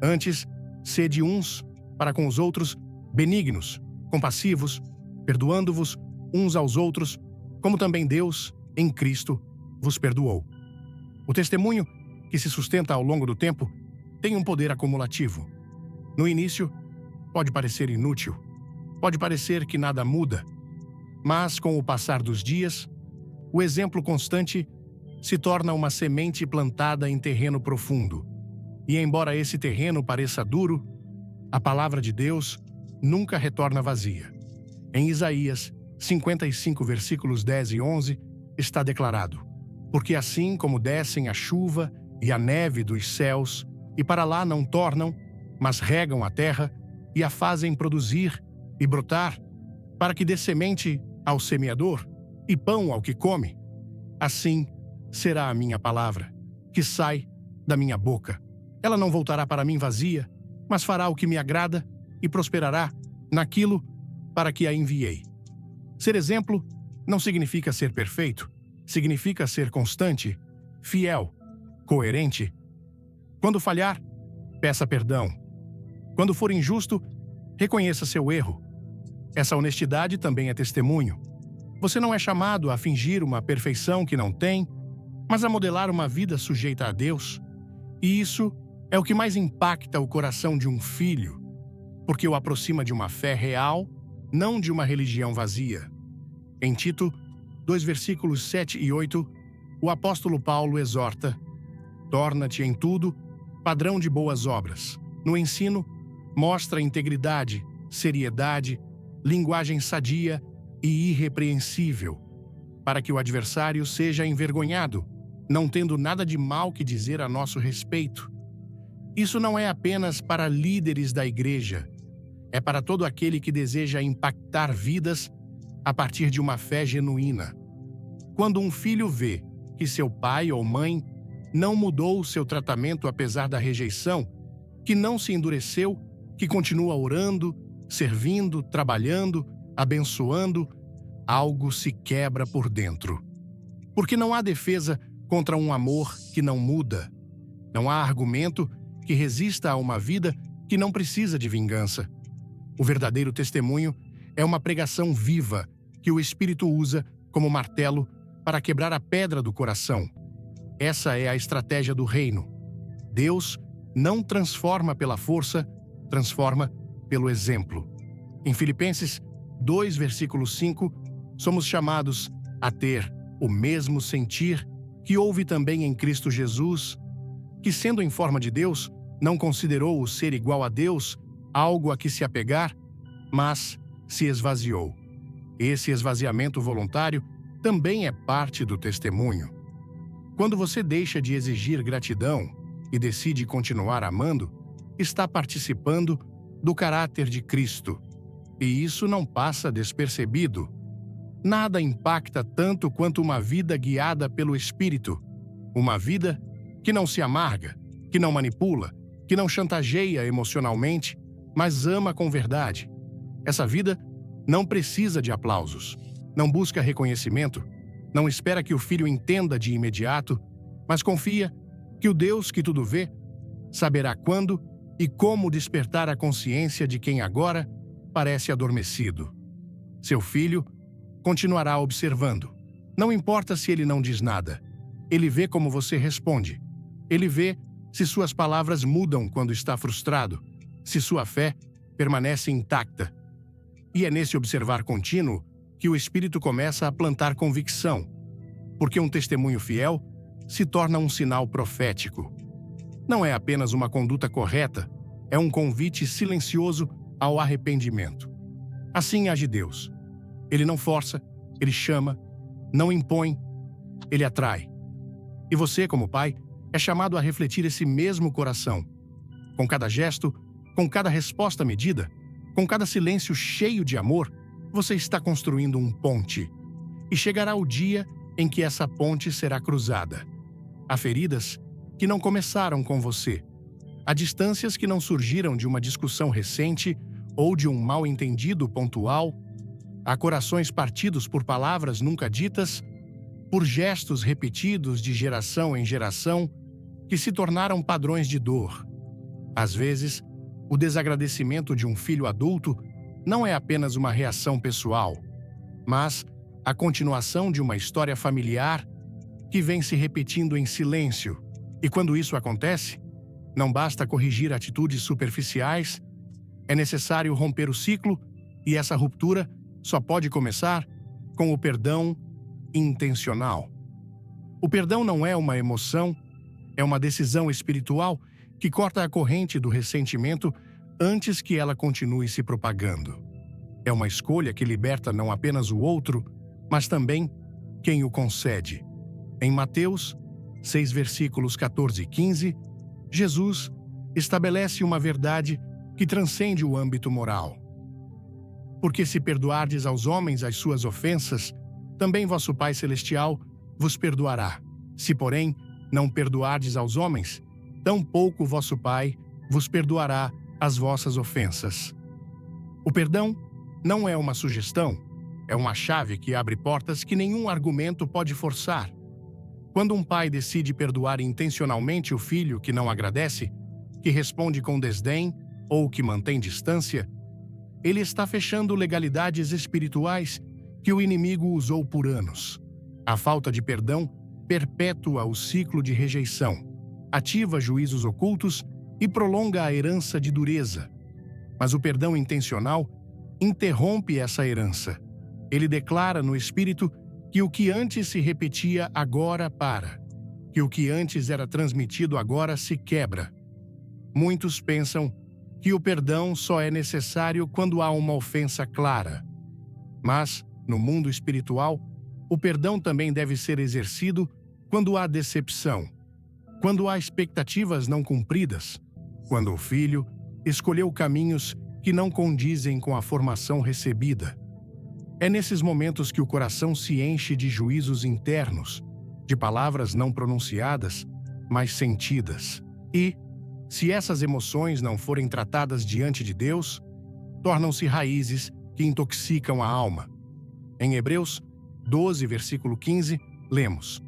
Antes, sede uns para com os outros benignos, compassivos, perdoando-vos uns aos outros, como também Deus, em Cristo, vos perdoou. O testemunho, que se sustenta ao longo do tempo, tem um poder acumulativo. No início, pode parecer inútil, pode parecer que nada muda, mas com o passar dos dias, o exemplo constante se torna uma semente plantada em terreno profundo. E embora esse terreno pareça duro, a palavra de Deus nunca retorna vazia. Em Isaías 55, versículos 10 e 11, está declarado: Porque assim como descem a chuva e a neve dos céus, e para lá não tornam, mas regam a terra e a fazem produzir e brotar, para que dê semente ao semeador e pão ao que come, assim será a minha palavra, que sai da minha boca. Ela não voltará para mim vazia, mas fará o que me agrada e prosperará naquilo para que a enviei. Ser exemplo não significa ser perfeito, significa ser constante, fiel, coerente. Quando falhar, peça perdão. Quando for injusto, reconheça seu erro. Essa honestidade também é testemunho. Você não é chamado a fingir uma perfeição que não tem, mas a modelar uma vida sujeita a Deus. E isso é o que mais impacta o coração de um filho, porque o aproxima de uma fé real, não de uma religião vazia. Em Tito 2, versículos 7 e 8, o apóstolo Paulo exorta: Torna-te em tudo padrão de boas obras. No ensino, mostra integridade, seriedade, linguagem sadia e irrepreensível, para que o adversário seja envergonhado, não tendo nada de mal que dizer a nosso respeito. Isso não é apenas para líderes da igreja, é para todo aquele que deseja impactar vidas a partir de uma fé genuína. Quando um filho vê que seu pai ou mãe não mudou o seu tratamento apesar da rejeição, que não se endureceu, que continua orando, servindo, trabalhando, abençoando, algo se quebra por dentro. Porque não há defesa contra um amor que não muda. Não há argumento que resista a uma vida que não precisa de vingança. O verdadeiro testemunho é uma pregação viva que o Espírito usa como martelo para quebrar a pedra do coração. Essa é a estratégia do reino. Deus não transforma pela força, transforma pelo exemplo. Em Filipenses 2, versículo 5, somos chamados a ter o mesmo sentir que houve também em Cristo Jesus, que, sendo em forma de Deus, não considerou o ser igual a Deus algo a que se apegar, mas se esvaziou. Esse esvaziamento voluntário também é parte do testemunho. Quando você deixa de exigir gratidão e decide continuar amando, está participando do caráter de Cristo. E isso não passa despercebido. Nada impacta tanto quanto uma vida guiada pelo Espírito, uma vida que não se amarga, que não manipula, que não chantageia emocionalmente, mas ama com verdade. Essa vida não precisa de aplausos, não busca reconhecimento, não espera que o filho entenda de imediato, mas confia que o Deus que tudo vê saberá quando e como despertar a consciência de quem agora parece adormecido. Seu filho continuará observando. Não importa se ele não diz nada. Ele vê como você responde. Ele vê se suas palavras mudam quando está frustrado, se sua fé permanece intacta. E é nesse observar contínuo que o Espírito começa a plantar convicção, porque um testemunho fiel se torna um sinal profético. Não é apenas uma conduta correta, é um convite silencioso ao arrependimento. Assim age Deus. Ele não força, ele chama, não impõe, ele atrai. E você, como pai, é chamado a refletir esse mesmo coração. Com cada gesto, com cada resposta medida, com cada silêncio cheio de amor, você está construindo um ponte. E chegará o dia em que essa ponte será cruzada. Há feridas que não começaram com você. Há distâncias que não surgiram de uma discussão recente ou de um mal-entendido pontual. Há corações partidos por palavras nunca ditas, por gestos repetidos de geração em geração, que se tornaram padrões de dor. Às vezes, o desagradecimento de um filho adulto não é apenas uma reação pessoal, mas a continuação de uma história familiar que vem se repetindo em silêncio. E quando isso acontece, não basta corrigir atitudes superficiais, é necessário romper o ciclo, e essa ruptura só pode começar com o perdão intencional. O perdão não é uma emoção, é uma decisão espiritual que corta a corrente do ressentimento antes que ela continue se propagando. É uma escolha que liberta não apenas o outro, mas também quem o concede. Em Mateus 6, versículos 14 e 15, Jesus estabelece uma verdade que transcende o âmbito moral. Porque se perdoardes aos homens as suas ofensas, também vosso Pai Celestial vos perdoará. Se, porém, não perdoardes aos homens, tampouco vosso Pai vos perdoará as vossas ofensas. O perdão não é uma sugestão, é uma chave que abre portas que nenhum argumento pode forçar. Quando um pai decide perdoar intencionalmente o filho que não agradece, que responde com desdém ou que mantém distância, ele está fechando legalidades espirituais que o inimigo usou por anos. A falta de perdão perpetua o ciclo de rejeição, ativa juízos ocultos e prolonga a herança de dureza. Mas o perdão intencional interrompe essa herança. Ele declara no espírito que o que antes se repetia agora para, que o que antes era transmitido agora se quebra. Muitos pensam que o perdão só é necessário quando há uma ofensa clara. Mas, no mundo espiritual, o perdão também deve ser exercido quando há decepção, quando há expectativas não cumpridas, quando o filho escolheu caminhos que não condizem com a formação recebida. É nesses momentos que o coração se enche de juízos internos, de palavras não pronunciadas, mas sentidas. E, se essas emoções não forem tratadas diante de Deus, tornam-se raízes que intoxicam a alma. Em Hebreus 12, versículo 15, lemos: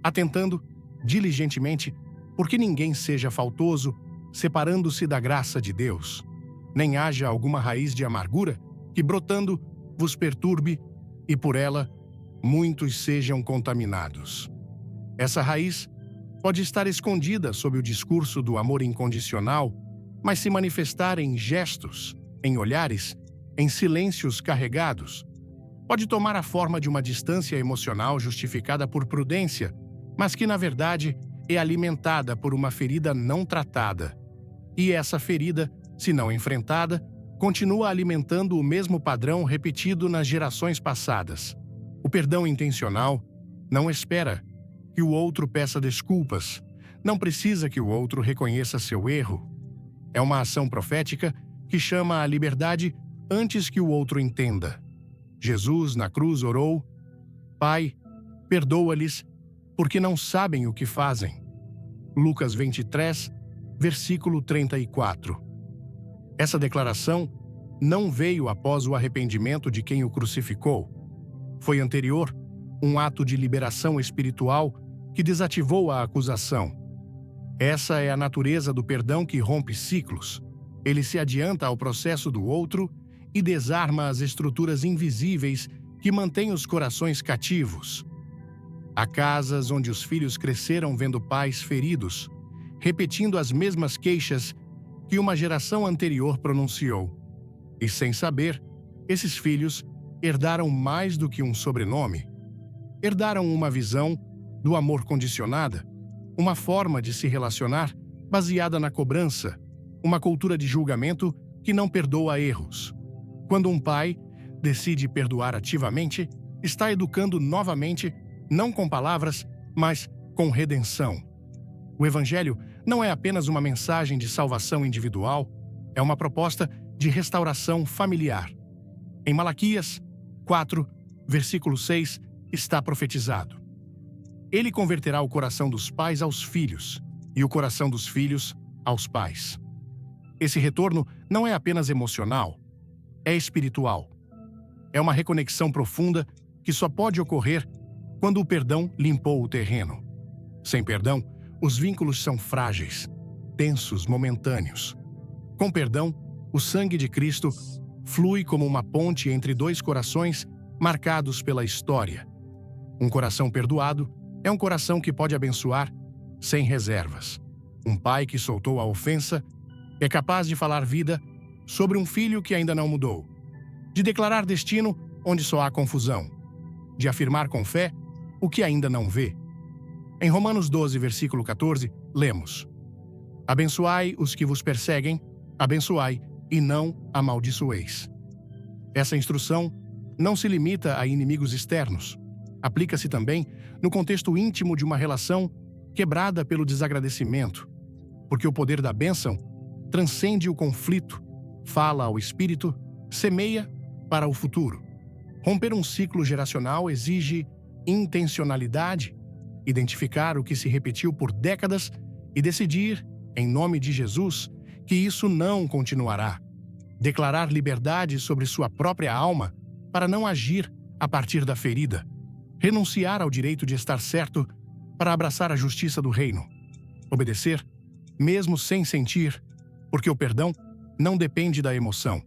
atentando diligentemente, porque ninguém seja faltoso, separando-se da graça de Deus, nem haja alguma raiz de amargura que, brotando, vos perturbe, e por ela muitos sejam contaminados. Essa raiz pode estar escondida sob o discurso do amor incondicional, mas se manifestar em gestos, em olhares, em silêncios carregados. Pode tomar a forma de uma distância emocional justificada por prudência, mas que, na verdade, é alimentada por uma ferida não tratada. E essa ferida, se não enfrentada, continua alimentando o mesmo padrão repetido nas gerações passadas. O perdão intencional não espera que o outro peça desculpas, não precisa que o outro reconheça seu erro. É uma ação profética que chama à liberdade antes que o outro entenda. Jesus, na cruz, orou: Pai, perdoa-lhes, porque não sabem o que fazem. Lucas 23, versículo 34. Essa declaração não veio após o arrependimento de quem o crucificou. Foi anterior, um ato de liberação espiritual que desativou a acusação. Essa é a natureza do perdão que rompe ciclos. Ele se adianta ao processo do outro e desarma as estruturas invisíveis que mantêm os corações cativos. Há casas onde os filhos cresceram vendo pais feridos, repetindo as mesmas queixas que uma geração anterior pronunciou. E sem saber, esses filhos herdaram mais do que um sobrenome. Herdaram uma visão do amor condicionada, uma forma de se relacionar baseada na cobrança, uma cultura de julgamento que não perdoa erros. Quando um pai decide perdoar ativamente, está educando novamente, não com palavras, mas com redenção. O Evangelho não é apenas uma mensagem de salvação individual, é uma proposta de restauração familiar. Em Malaquias 4, versículo 6, está profetizado: Ele converterá o coração dos pais aos filhos e o coração dos filhos aos pais. Esse retorno não é apenas emocional, é espiritual. É uma reconexão profunda que só pode ocorrer quando o perdão limpou o terreno. Sem perdão, os vínculos são frágeis, tensos, momentâneos. Com perdão, o sangue de Cristo flui como uma ponte entre dois corações marcados pela história. Um coração perdoado é um coração que pode abençoar sem reservas. Um pai que soltou a ofensa é capaz de falar vida sobre um filho que ainda não mudou, de declarar destino onde só há confusão, de afirmar com fé o que ainda não vê. Em Romanos 12, versículo 14, lemos: Abençoai os que vos perseguem, abençoai e não amaldiçoeis. Essa instrução não se limita a inimigos externos. Aplica-se também no contexto íntimo de uma relação quebrada pelo desagradecimento, porque o poder da bênção transcende o conflito, fala ao espírito, semeia para o futuro. Romper um ciclo geracional exige intencionalidade, identificar o que se repetiu por décadas e decidir, em nome de Jesus, que isso não continuará. Declarar liberdade sobre sua própria alma para não agir a partir da ferida. Renunciar ao direito de estar certo para abraçar a justiça do reino. Obedecer, mesmo sem sentir, porque o perdão não depende da emoção,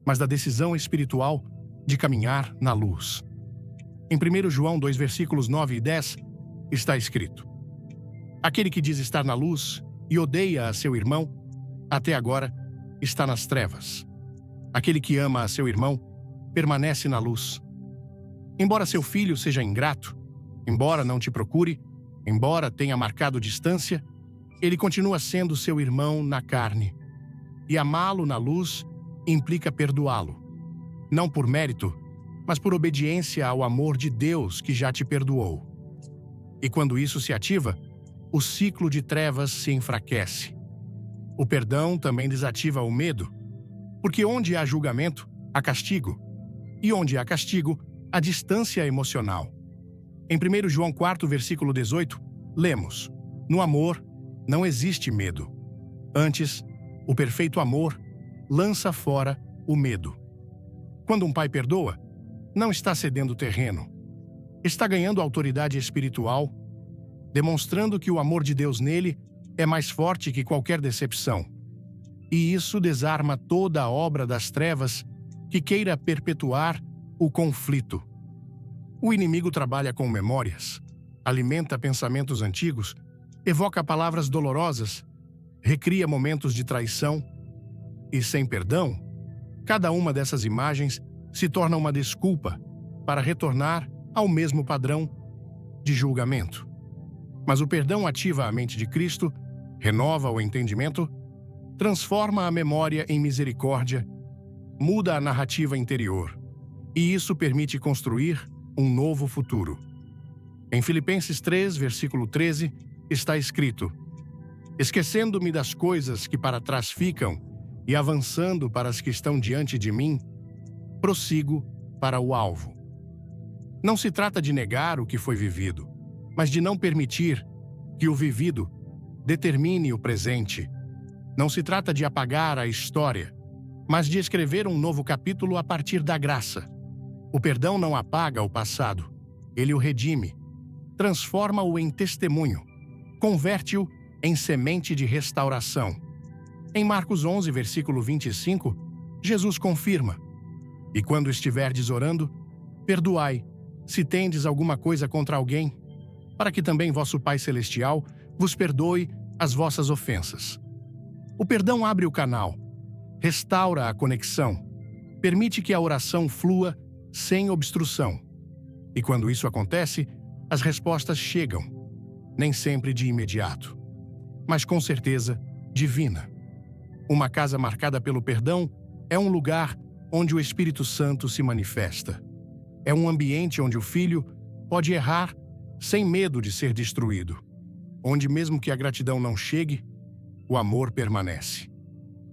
mas da decisão espiritual de caminhar na luz. Em 1 João 2, versículos 9 e 10, está escrito: Aquele que diz estar na luz e odeia a seu irmão, até agora está nas trevas. Aquele que ama a seu irmão permanece na luz. Embora seu filho seja ingrato, embora não te procure, embora tenha marcado distância, ele continua sendo seu irmão na carne. E amá-lo na luz implica perdoá-lo, não por mérito, mas por obediência ao amor de Deus que já te perdoou. E quando isso se ativa, o ciclo de trevas se enfraquece. O perdão também desativa o medo, porque onde há julgamento, há castigo, e onde há castigo, há distância emocional. Em 1 João 4, versículo 18, lemos: No amor não existe medo. Antes, o perfeito amor lança fora o medo. Quando um pai perdoa, não está cedendo terreno. Está ganhando autoridade espiritual, demonstrando que o amor de Deus nele é mais forte que qualquer decepção. E isso desarma toda a obra das trevas que queira perpetuar o conflito. O inimigo trabalha com memórias, alimenta pensamentos antigos, evoca palavras dolorosas, recria momentos de traição e, sem perdão, cada uma dessas imagens se torna uma desculpa para retornar ao mesmo padrão de julgamento. Mas o perdão ativa a mente de Cristo, renova o entendimento, transforma a memória em misericórdia, muda a narrativa interior, e isso permite construir um novo futuro. Em Filipenses 3, versículo 13, está escrito: Esquecendo-me das coisas que para trás ficam e avançando para as que estão diante de mim, prossigo para o alvo. Não se trata de negar o que foi vivido, mas de não permitir que o vivido determine o presente. Não se trata de apagar a história, mas de escrever um novo capítulo a partir da graça. O perdão não apaga o passado, ele o redime, transforma-o em testemunho, converte-o em semente de restauração. Em Marcos 11, versículo 25, Jesus confirma: "E quando estiverdes orando, perdoai, se tendes alguma coisa contra alguém, para que também vosso Pai Celestial vos perdoe as vossas ofensas." O perdão abre o canal, restaura a conexão, permite que a oração flua sem obstrução. E quando isso acontece, as respostas chegam, nem sempre de imediato, mas com certeza divina. Uma casa marcada pelo perdão é um lugar onde o Espírito Santo se manifesta. É um ambiente onde o filho pode errar sem medo de ser destruído, onde mesmo que a gratidão não chegue, o amor permanece.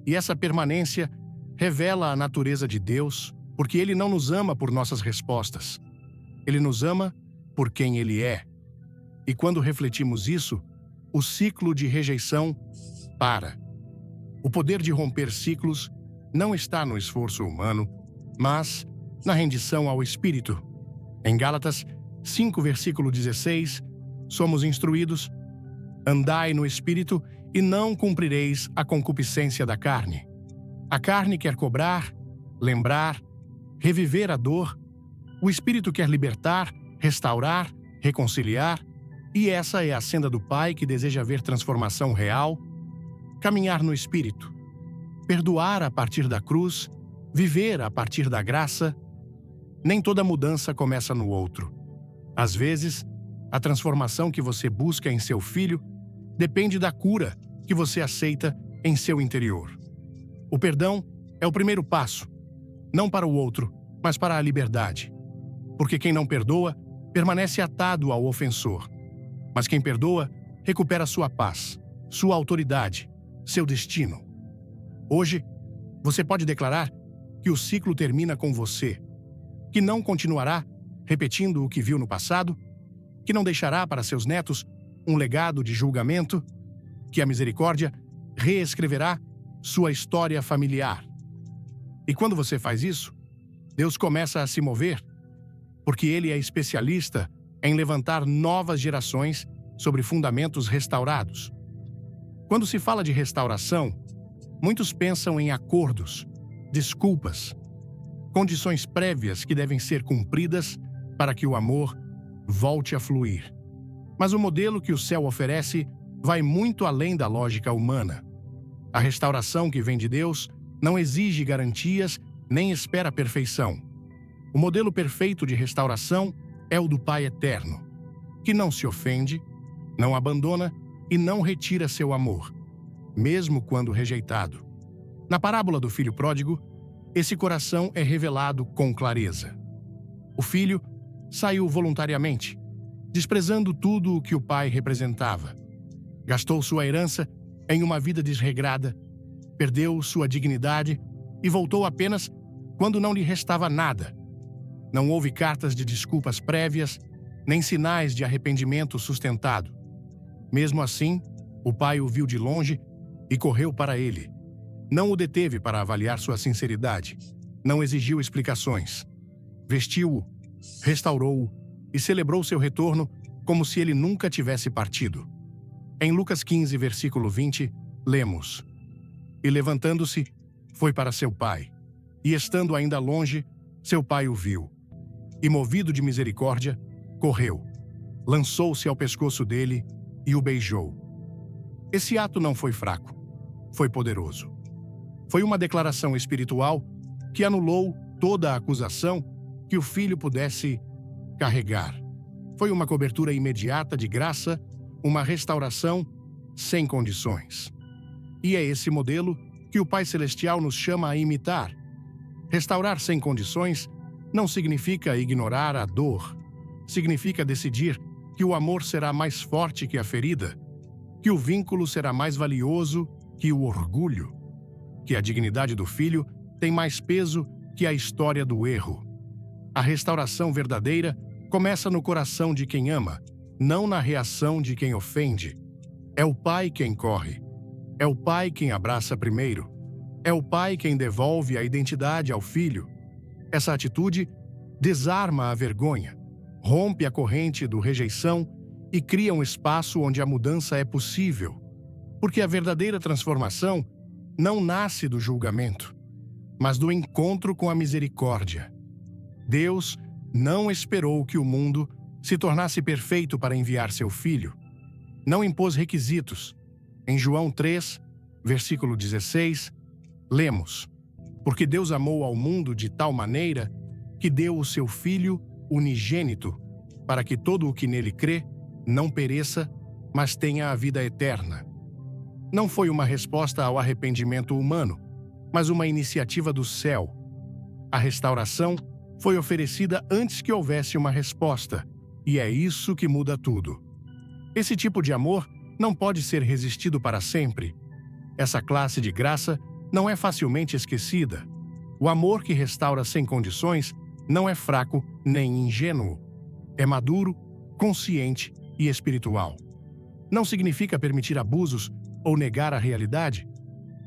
E essa permanência revela a natureza de Deus, porque Ele não nos ama por nossas respostas. Ele nos ama por quem Ele é. E quando refletimos isso, o ciclo de rejeição para. O poder de romper ciclos não está no esforço humano, mas na rendição ao Espírito. Em Gálatas 5, versículo 16, somos instruídos: "Andai no Espírito e não cumprireis a concupiscência da carne." A carne quer cobrar, lembrar, reviver a dor. O Espírito quer libertar, restaurar, reconciliar, e essa é a senda do Pai que deseja ver transformação real, caminhar no Espírito, perdoar a partir da cruz, viver a partir da graça. Nem toda mudança começa no outro. Às vezes, a transformação que você busca em seu filho depende da cura que você aceita em seu interior. O perdão é o primeiro passo, não para o outro, mas para a liberdade. Porque quem não perdoa permanece atado ao ofensor. Mas quem perdoa recupera sua paz, sua autoridade, seu destino. Hoje, você pode declarar que o ciclo termina com você, que não continuará repetindo o que viu no passado, que não deixará para seus netos um legado de julgamento, que a misericórdia reescreverá sua história familiar. E quando você faz isso, Deus começa a se mover, porque Ele é especialista em levantar novas gerações sobre fundamentos restaurados. Quando se fala de restauração, muitos pensam em acordos, desculpas, condições prévias que devem ser cumpridas para que o amor volte a fluir. Mas o modelo que o céu oferece vai muito além da lógica humana. A restauração que vem de Deus não exige garantias nem espera perfeição. O modelo perfeito de restauração é o do Pai Eterno, que não se ofende, não abandona e não retira seu amor, mesmo quando rejeitado. Na parábola do filho pródigo, esse coração é revelado com clareza. O filho saiu voluntariamente, desprezando tudo o que o pai representava. Gastou sua herança em uma vida desregrada, perdeu sua dignidade e voltou apenas quando não lhe restava nada. Não houve cartas de desculpas prévias, nem sinais de arrependimento sustentado. Mesmo assim, o pai o viu de longe e correu para ele. Não o deteve para avaliar sua sinceridade. Não exigiu explicações. Vestiu-o, restaurou-o e celebrou seu retorno como se ele nunca tivesse partido. Em Lucas 15, versículo 20, lemos: "E levantando-se, foi para seu pai. E estando ainda longe, seu pai o viu. E movido de misericórdia, correu, lançou-se ao pescoço dele e o beijou." Esse ato não foi fraco, foi poderoso. Foi uma declaração espiritual que anulou toda a acusação que o filho pudesse carregar. Foi uma cobertura imediata de graça, uma restauração sem condições. E é esse modelo que o Pai Celestial nos chama a imitar. Restaurar sem condições não significa ignorar a dor. Significa decidir que o amor será mais forte que a ferida, que o vínculo será mais valioso que o orgulho, que a dignidade do filho tem mais peso que a história do erro. A restauração verdadeira começa no coração de quem ama, não na reação de quem ofende. É o pai quem corre. É o pai quem abraça primeiro. É o pai quem devolve a identidade ao filho. Essa atitude desarma a vergonha, rompe a corrente do rejeição e cria um espaço onde a mudança é possível. Porque a verdadeira transformação não nasce do julgamento, mas do encontro com a misericórdia. Deus não esperou que o mundo se tornasse perfeito para enviar seu filho. Não impôs requisitos. Em João 3, versículo 16, lemos: Porque Deus amou ao mundo de tal maneira que deu o seu Filho unigênito, para que todo o que nele crê não pereça, mas tenha a vida eterna. Não foi uma resposta ao arrependimento humano, mas uma iniciativa do céu. A restauração foi oferecida antes que houvesse uma resposta, e é isso que muda tudo. Esse tipo de amor não pode ser resistido para sempre. Essa classe de graça não é facilmente esquecida. O amor que restaura sem condições não é fraco nem ingênuo. É maduro, consciente e espiritual. Não significa permitir abusos ou negar a realidade.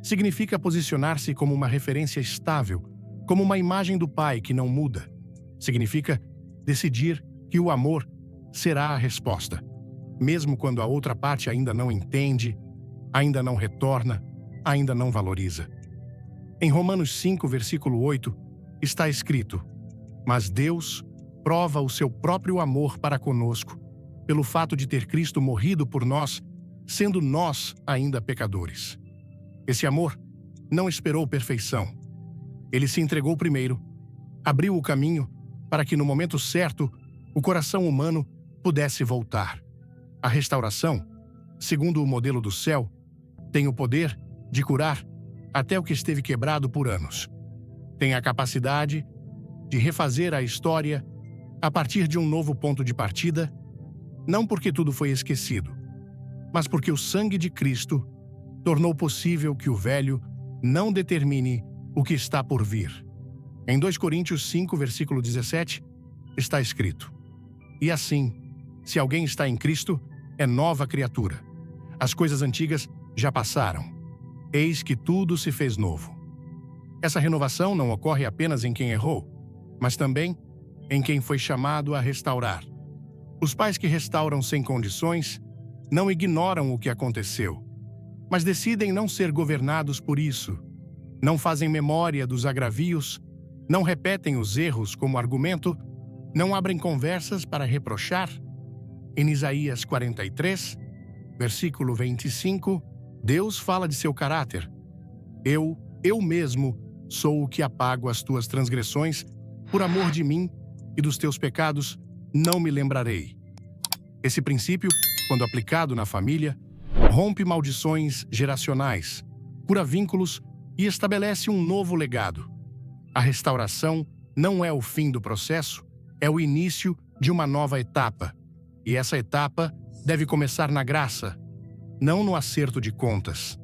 Significa posicionar-se como uma referência estável, como uma imagem do Pai que não muda. Significa decidir que o amor será a resposta, mesmo quando a outra parte ainda não entende, ainda não retorna, ainda não valoriza. Em Romanos 5, versículo 8, está escrito: Mas Deus prova o seu próprio amor para conosco, pelo fato de ter Cristo morrido por nós, sendo nós ainda pecadores. Esse amor não esperou perfeição. Ele se entregou primeiro, abriu o caminho para que no momento certo o coração humano pudesse voltar. A restauração, segundo o modelo do céu, tem o poder de curar até o que esteve quebrado por anos. Tem a capacidade de refazer a história a partir de um novo ponto de partida, não porque tudo foi esquecido, mas porque o sangue de Cristo tornou possível que o velho não determine o que está por vir. Em 2 Coríntios 5, versículo 17, está escrito: E assim, se alguém está em Cristo, é nova criatura. As coisas antigas já passaram. Eis que tudo se fez novo. Essa renovação não ocorre apenas em quem errou, mas também em quem foi chamado a restaurar. Os pais que restauram sem condições não ignoram o que aconteceu, mas decidem não ser governados por isso. Não fazem memória dos agravios, não repetem os erros como argumento, não abrem conversas para reprochar. Em Isaías 43, versículo 25, Deus fala de seu caráter. Eu mesmo sou o que apago as tuas transgressões, por amor de mim e dos teus pecados não me lembrarei. Esse princípio, quando aplicado na família, rompe maldições geracionais, cura vínculos e estabelece um novo legado. A restauração não é o fim do processo, é o início de uma nova etapa. E essa etapa deve começar na graça, não no acerto de contas.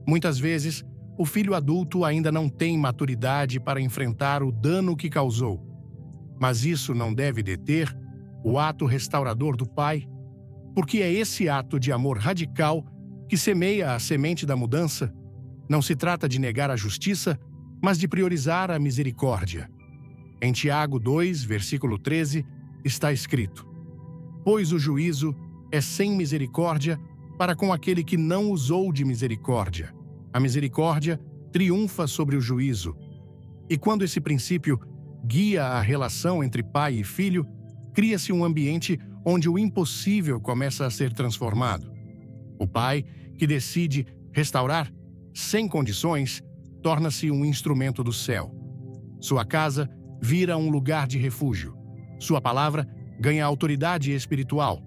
Muitas vezes, o filho adulto ainda não tem maturidade para enfrentar o dano que causou. Mas isso não deve deter o ato restaurador do pai, porque é esse ato de amor radical que semeia a semente da mudança. Não se trata de negar a justiça, mas de priorizar a misericórdia. Em Tiago 2, versículo 13, está escrito: Pois o juízo é sem misericórdia para com aquele que não usou de misericórdia. A misericórdia triunfa sobre o juízo. E quando esse princípio guia a relação entre pai e filho, cria-se um ambiente onde o impossível começa a ser transformado. O pai, que decide restaurar sem condições, torna-se um instrumento do céu. Sua casa vira um lugar de refúgio. Sua palavra ganha autoridade espiritual.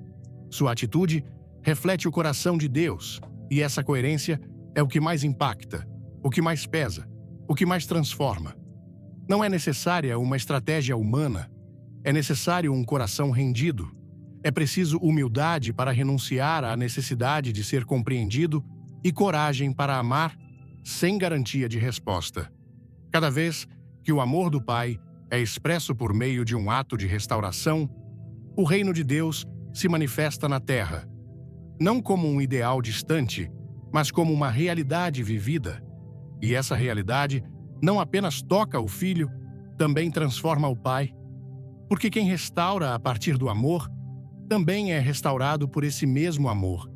Sua atitude reflete o coração de Deus, e essa coerência é o que mais impacta, o que mais pesa, o que mais transforma. Não é necessária uma estratégia humana, é necessário um coração rendido. É preciso humildade para renunciar à necessidade de ser compreendido e coragem para amar sem garantia de resposta. Cada vez que o amor do Pai é expresso por meio de um ato de restauração, o reino de Deus se manifesta na terra. não como um ideal distante, mas como uma realidade vivida. E essa realidade não apenas toca o filho, também transforma o pai. Porque quem restaura a partir do amor, também é restaurado por esse mesmo amor.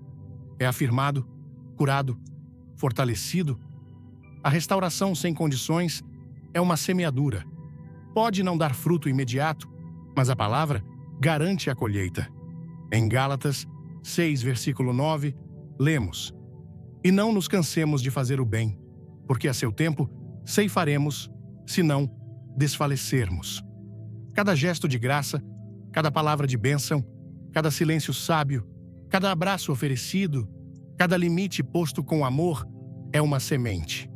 É afirmado, curado, fortalecido. A restauração sem condições é uma semeadura. Pode não dar fruto imediato, mas a palavra garante a colheita. Em Gálatas 6, versículo 9, lemos: E não nos cansemos de fazer o bem, porque a seu tempo ceifaremos, se não desfalecermos. Cada gesto de graça, cada palavra de bênção, cada silêncio sábio, cada abraço oferecido, cada limite posto com amor é uma semente.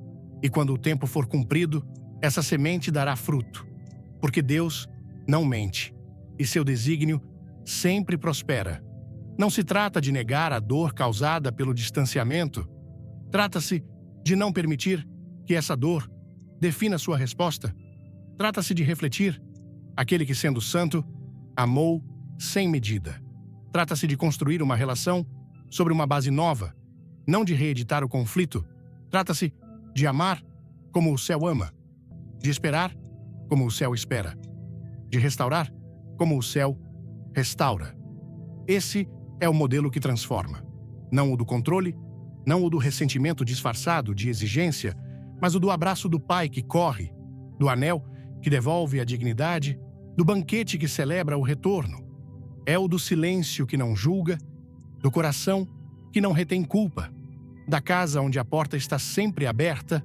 E quando o tempo for cumprido, essa semente dará fruto. Porque Deus não mente, e seu desígnio sempre prospera. Não se trata de negar a dor causada pelo distanciamento. Trata-se de não permitir que essa dor defina sua resposta. Trata-se de refletir aquele que, sendo santo, amou sem medida. Trata-se de construir uma relação sobre uma base nova, não de reeditar o conflito. Trata-se de amar como o céu ama, de esperar como o céu espera, de restaurar como o céu restaura. Esse é o modelo que transforma. Não o do controle, não o do ressentimento disfarçado de exigência, mas o do abraço do pai que corre, do anel que devolve a dignidade, do banquete que celebra o retorno. É o do silêncio que não julga, do coração que não retém culpa, da casa onde a porta está sempre aberta.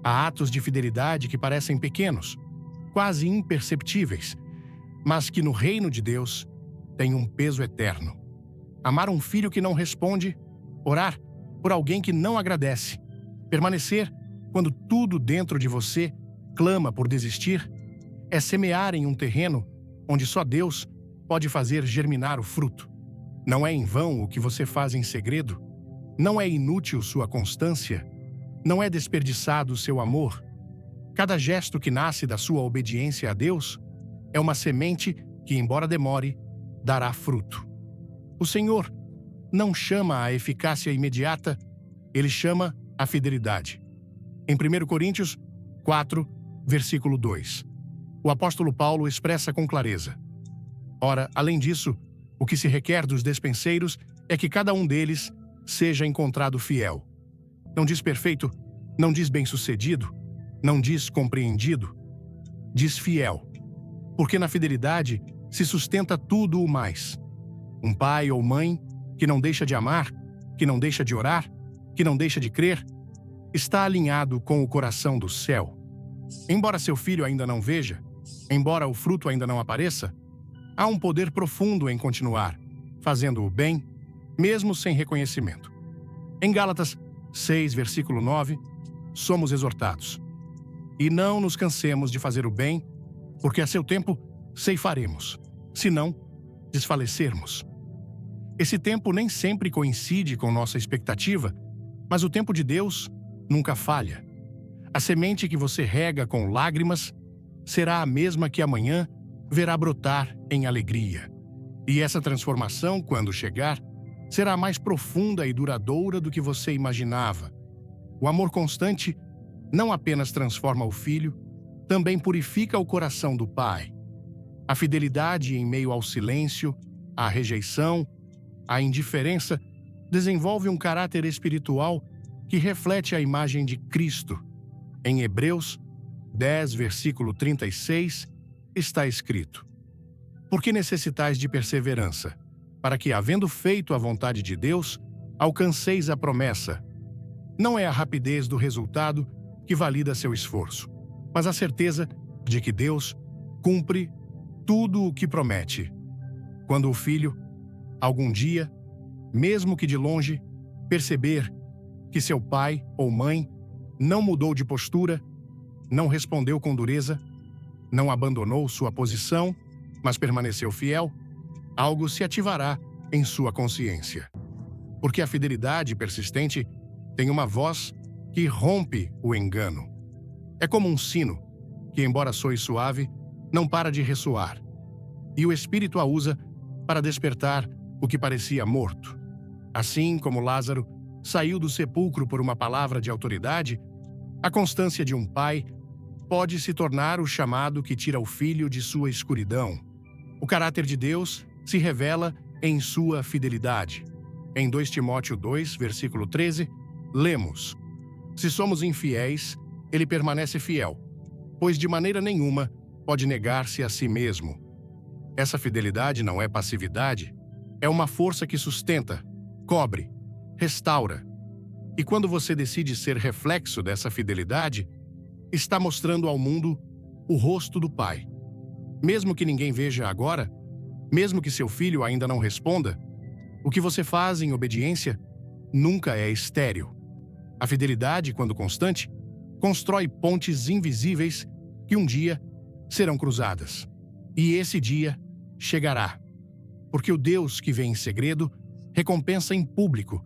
Há atos de fidelidade que parecem pequenos, quase imperceptíveis, mas que no reino de Deus têm um peso eterno. Amar um filho que não responde, orar por alguém que não agradece, permanecer quando tudo dentro de você clama por desistir, é semear em um terreno onde só Deus pode fazer germinar o fruto. Não é em vão o que você faz em segredo, não é inútil sua constância, não é desperdiçado seu amor. Cada gesto que nasce da sua obediência a Deus é uma semente que, embora demore, dará fruto. O Senhor não chama a eficácia imediata, Ele chama a fidelidade. Em 1 Coríntios 4, versículo 2, o apóstolo Paulo expressa com clareza: Ora, além disso, o que se requer dos despenseiros é que cada um deles seja encontrado fiel. Não diz perfeito, não diz bem-sucedido, não diz compreendido, diz fiel. Porque na fidelidade se sustenta tudo o mais. Um pai ou mãe que não deixa de amar, que não deixa de orar, que não deixa de crer, está alinhado com o coração do céu. Embora seu filho ainda não veja, embora o fruto ainda não apareça, há um poder profundo em continuar, fazendo o bem, mesmo sem reconhecimento. Em Gálatas 6, versículo 9, somos exortados: E não nos cansemos de fazer o bem, porque a seu tempo ceifaremos, se não desfalecermos. Esse tempo nem sempre coincide com nossa expectativa, mas o tempo de Deus nunca falha. A semente que você rega com lágrimas será a mesma que amanhã verá brotar em alegria. E essa transformação, quando chegar, será mais profunda e duradoura do que você imaginava. O amor constante não apenas transforma o filho, também purifica o coração do pai. A fidelidade em meio ao silêncio, à rejeição, à indiferença, desenvolve um caráter espiritual que reflete a imagem de Cristo. Em Hebreus 10, versículo 36, está escrito: Porque necessitais de perseverança, para que, havendo feito a vontade de Deus, alcanceis a promessa. Não é a rapidez do resultado que valida seu esforço, mas a certeza de que Deus cumpre tudo o que promete. Quando o filho, algum dia, mesmo que de longe, perceber que seu pai ou mãe não mudou de postura, não respondeu com dureza, não abandonou sua posição, mas permaneceu fiel, algo se ativará em sua consciência. Porque a fidelidade persistente tem uma voz que rompe o engano. É como um sino, que, embora soe suave, não para de ressoar. E o Espírito a usa para despertar o que parecia morto. Assim como Lázaro saiu do sepulcro por uma palavra de autoridade, a constância de um pai pode se tornar o chamado que tira o filho de sua escuridão. O caráter de Deus se revela em sua fidelidade. Em 2 Timóteo 2, versículo 13, lemos: Se somos infiéis, ele permanece fiel, pois de maneira nenhuma pode negar-se a si mesmo. Essa fidelidade não é passividade, é uma força que sustenta, cobre, restaura. E quando você decide ser reflexo dessa fidelidade, está mostrando ao mundo o rosto do Pai. Mesmo que ninguém veja agora, mesmo que seu filho ainda não responda, o que você faz em obediência nunca é estéril. A fidelidade, quando constante, constrói pontes invisíveis que um dia serão cruzadas. E esse dia chegará. Porque o Deus que vê em segredo recompensa em público.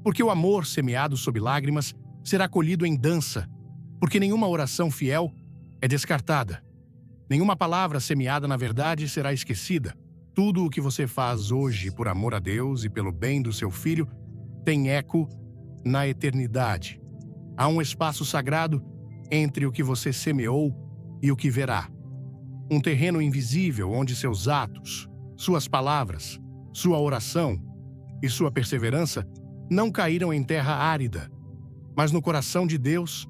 Porque o amor semeado sob lágrimas será colhido em dança. Porque nenhuma oração fiel é descartada. Nenhuma palavra semeada na verdade será esquecida. Tudo o que você faz hoje por amor a Deus e pelo bem do seu filho tem eco na eternidade. Há um espaço sagrado entre o que você semeou e o que verá. Um terreno invisível onde seus atos, suas palavras, sua oração e sua perseverança não caíram em terra árida, mas no coração de Deus.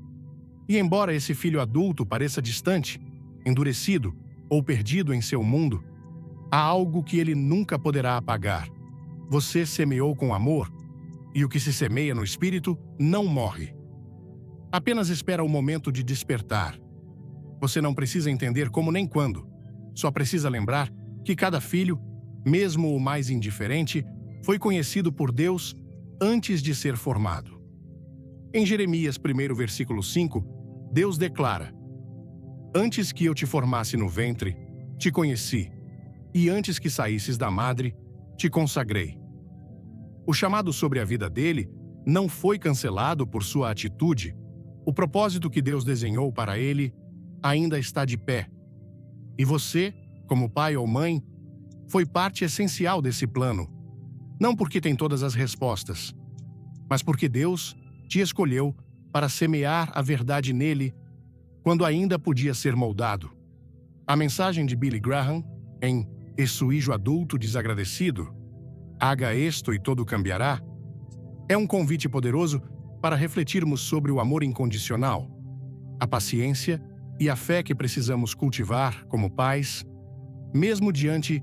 E embora esse filho adulto pareça distante, endurecido ou perdido em seu mundo, há algo que ele nunca poderá apagar. Você semeou com amor, e o que se semeia no espírito não morre. Apenas espera o momento de despertar. Você não precisa entender como nem quando. Só precisa lembrar que cada filho, mesmo o mais indiferente, foi conhecido por Deus antes de ser formado. Em Jeremias 1, versículo 5, Deus declara: Antes que eu te formasse no ventre, te conheci, e antes que saísses da madre, te consagrei. O chamado sobre a vida dele não foi cancelado por sua atitude. O propósito que Deus desenhou para ele ainda está de pé. E você, como pai ou mãe, foi parte essencial desse plano. Não porque tem todas as respostas, mas porque Deus te escolheu para semear a verdade nele quando ainda podia ser moldado. A mensagem de Billy Graham, em Esse Hijo Adulto Desagradecido, Haga esto e todo cambiará, é um convite poderoso para refletirmos sobre o amor incondicional, a paciência e a fé que precisamos cultivar como pais, mesmo diante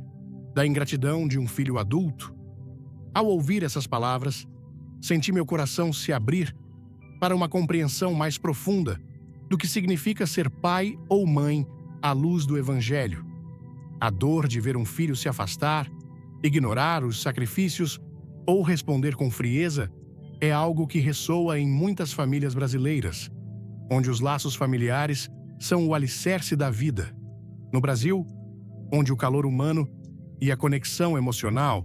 da ingratidão de um filho adulto. Ao ouvir essas palavras, senti meu coração se abrir para uma compreensão mais profunda do que significa ser pai ou mãe à luz do Evangelho. A dor de ver um filho se afastar, ignorar os sacrifícios ou responder com frieza é algo que ressoa em muitas famílias brasileiras, onde os laços familiares são o alicerce da vida. No Brasil, onde o calor humano e a conexão emocional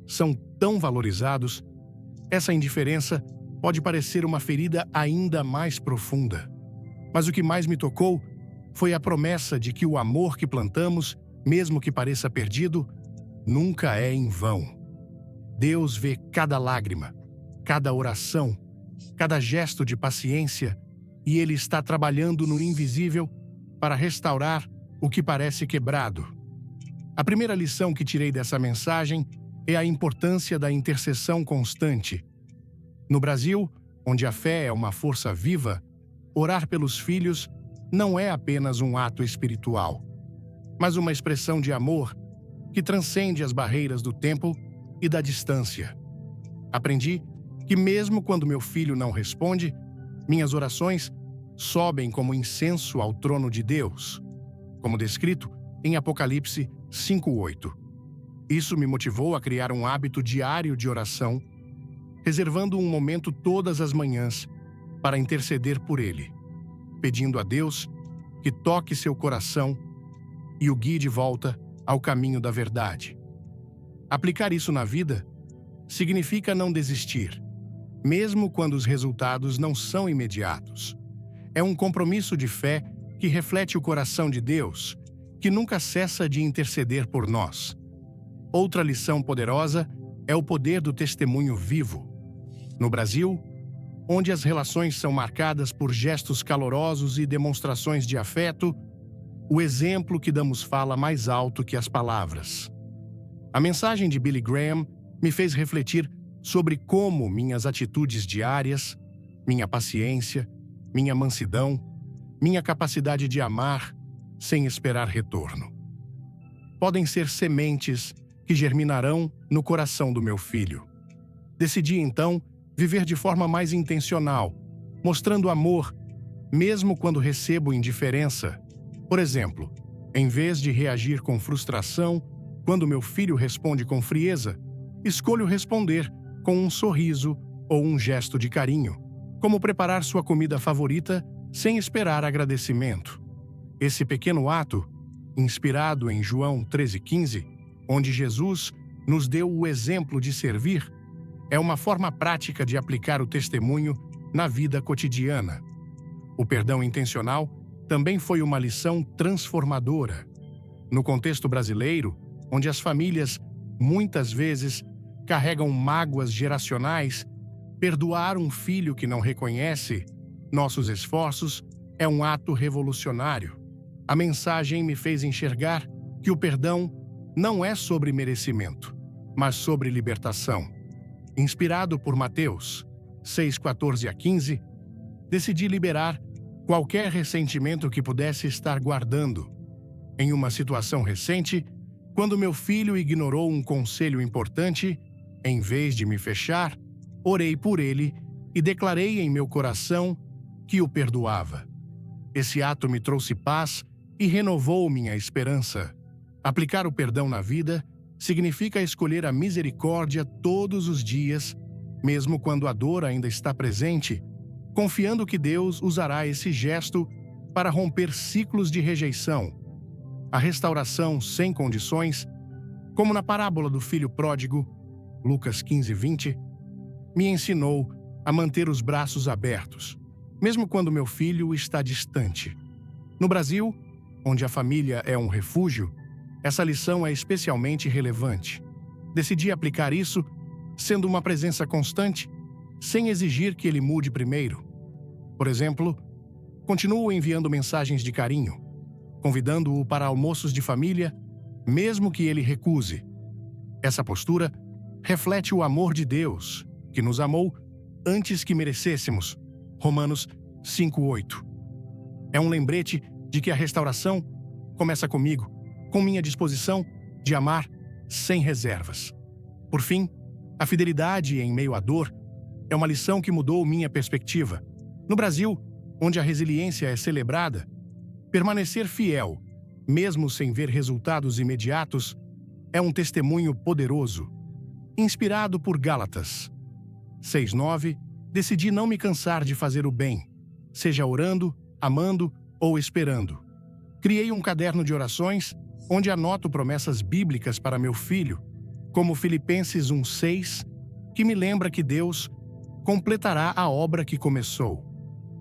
são tão valorizados, essa indiferença pode parecer uma ferida ainda mais profunda. Mas o que mais me tocou foi a promessa de que o amor que plantamos, mesmo que pareça perdido, nunca é em vão. Deus vê cada lágrima, cada oração, cada gesto de paciência, e Ele está trabalhando no invisível para restaurar o que parece quebrado. A primeira lição que tirei dessa mensagem é a importância da intercessão constante. No Brasil, onde a fé é uma força viva, orar pelos filhos não é apenas um ato espiritual, mas uma expressão de amor que transcende as barreiras do tempo e da distância. Aprendi que mesmo quando meu filho não responde, minhas orações sobem como incenso ao trono de Deus, como descrito em Apocalipse 5:8. Isso me motivou a criar um hábito diário de oração, reservando um momento todas as manhãs para interceder por ele, pedindo a Deus que toque seu coração e o guie de volta ao caminho da verdade. Aplicar isso na vida significa não desistir, mesmo quando os resultados não são imediatos. É um compromisso de fé que reflete o coração de Deus, que nunca cessa de interceder por nós. Outra lição poderosa é o poder do testemunho vivo. No Brasil, onde as relações são marcadas por gestos calorosos e demonstrações de afeto, o exemplo que damos fala mais alto que as palavras. A mensagem de Billy Graham me fez refletir sobre como minhas atitudes diárias, minha paciência, minha mansidão, minha capacidade de amar sem esperar retorno, podem ser sementes que germinarão no coração do meu filho. Decidi, então, viver de forma mais intencional, mostrando amor, mesmo quando recebo indiferença. Por exemplo, em vez de reagir com frustração quando meu filho responde com frieza, escolho responder com um sorriso ou um gesto de carinho, como preparar sua comida favorita sem esperar agradecimento. Esse pequeno ato, inspirado em João 13,15, onde Jesus nos deu o exemplo de servir, é uma forma prática de aplicar o testemunho na vida cotidiana. O perdão intencional também foi uma lição transformadora. No contexto brasileiro, onde as famílias, muitas vezes, carregam mágoas geracionais, perdoar um filho que não reconhece nossos esforços é um ato revolucionário. A mensagem me fez enxergar que o perdão não é sobre merecimento, mas sobre libertação. Inspirado por Mateus 6:14-15, decidi liberar qualquer ressentimento que pudesse estar guardando. Em uma situação recente, quando meu filho ignorou um conselho importante, em vez de me fechar, orei por ele e declarei em meu coração que o perdoava. Esse ato me trouxe paz e renovou minha esperança. Aplicar o perdão na vida significa escolher a misericórdia todos os dias, mesmo quando a dor ainda está presente, confiando que Deus usará esse gesto para romper ciclos de rejeição. A restauração sem condições, como na parábola do filho pródigo, Lucas 15:20, me ensinou a manter os braços abertos, mesmo quando meu filho está distante. No Brasil, onde a família é um refúgio, essa lição é especialmente relevante. Decidi aplicar isso sendo uma presença constante, sem exigir que ele mude primeiro. Por exemplo, continuo enviando mensagens de carinho, convidando-o para almoços de família, mesmo que ele recuse. Essa postura reflete o amor de Deus, que nos amou antes que merecêssemos. Romanos 5:8. É um lembrete de que a restauração começa comigo, com minha disposição de amar sem reservas. Por fim, a fidelidade em meio à dor é uma lição que mudou minha perspectiva. No Brasil, onde a resiliência é celebrada, permanecer fiel, mesmo sem ver resultados imediatos, é um testemunho poderoso. Inspirado por Gálatas 6:9, decidi não me cansar de fazer o bem, seja orando, amando ou esperando. Criei um caderno de orações onde anoto promessas bíblicas para meu filho, como Filipenses 1:6, que me lembra que Deus completará a obra que começou.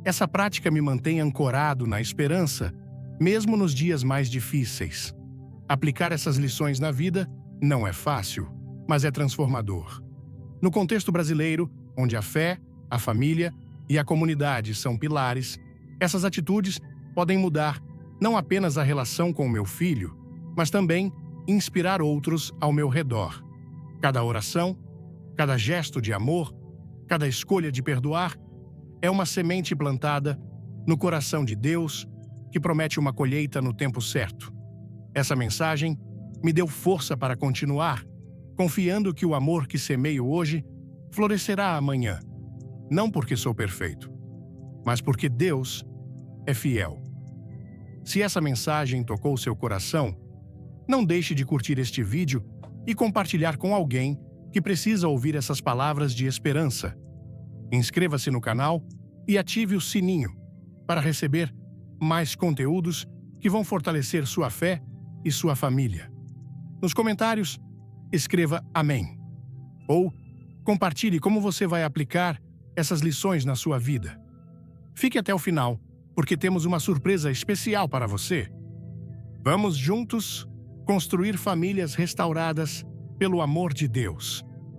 Essa prática me mantém ancorado na esperança, mesmo nos dias mais difíceis. Aplicar essas lições na vida não é fácil, mas é transformador. No contexto brasileiro, onde a fé, a família e a comunidade são pilares, essas atitudes podem mudar não apenas a relação com o meu filho, mas também inspirar outros ao meu redor. Cada oração, cada gesto de amor, cada escolha de perdoar é uma semente plantada no coração de Deus que promete uma colheita no tempo certo. Essa mensagem me deu força para continuar, confiando que o amor que semeio hoje florescerá amanhã, não porque sou perfeito, mas porque Deus é fiel. Se essa mensagem tocou seu coração, não deixe de curtir este vídeo e compartilhar com alguém que precisa ouvir essas palavras de esperança. Inscreva-se no canal e ative o sininho para receber mais conteúdos que vão fortalecer sua fé e sua família. Nos comentários, escreva Amém. Ou compartilhe como você vai aplicar essas lições na sua vida. Fique até o final, porque temos uma surpresa especial para você. Vamos juntos construir famílias restauradas pelo amor de Deus.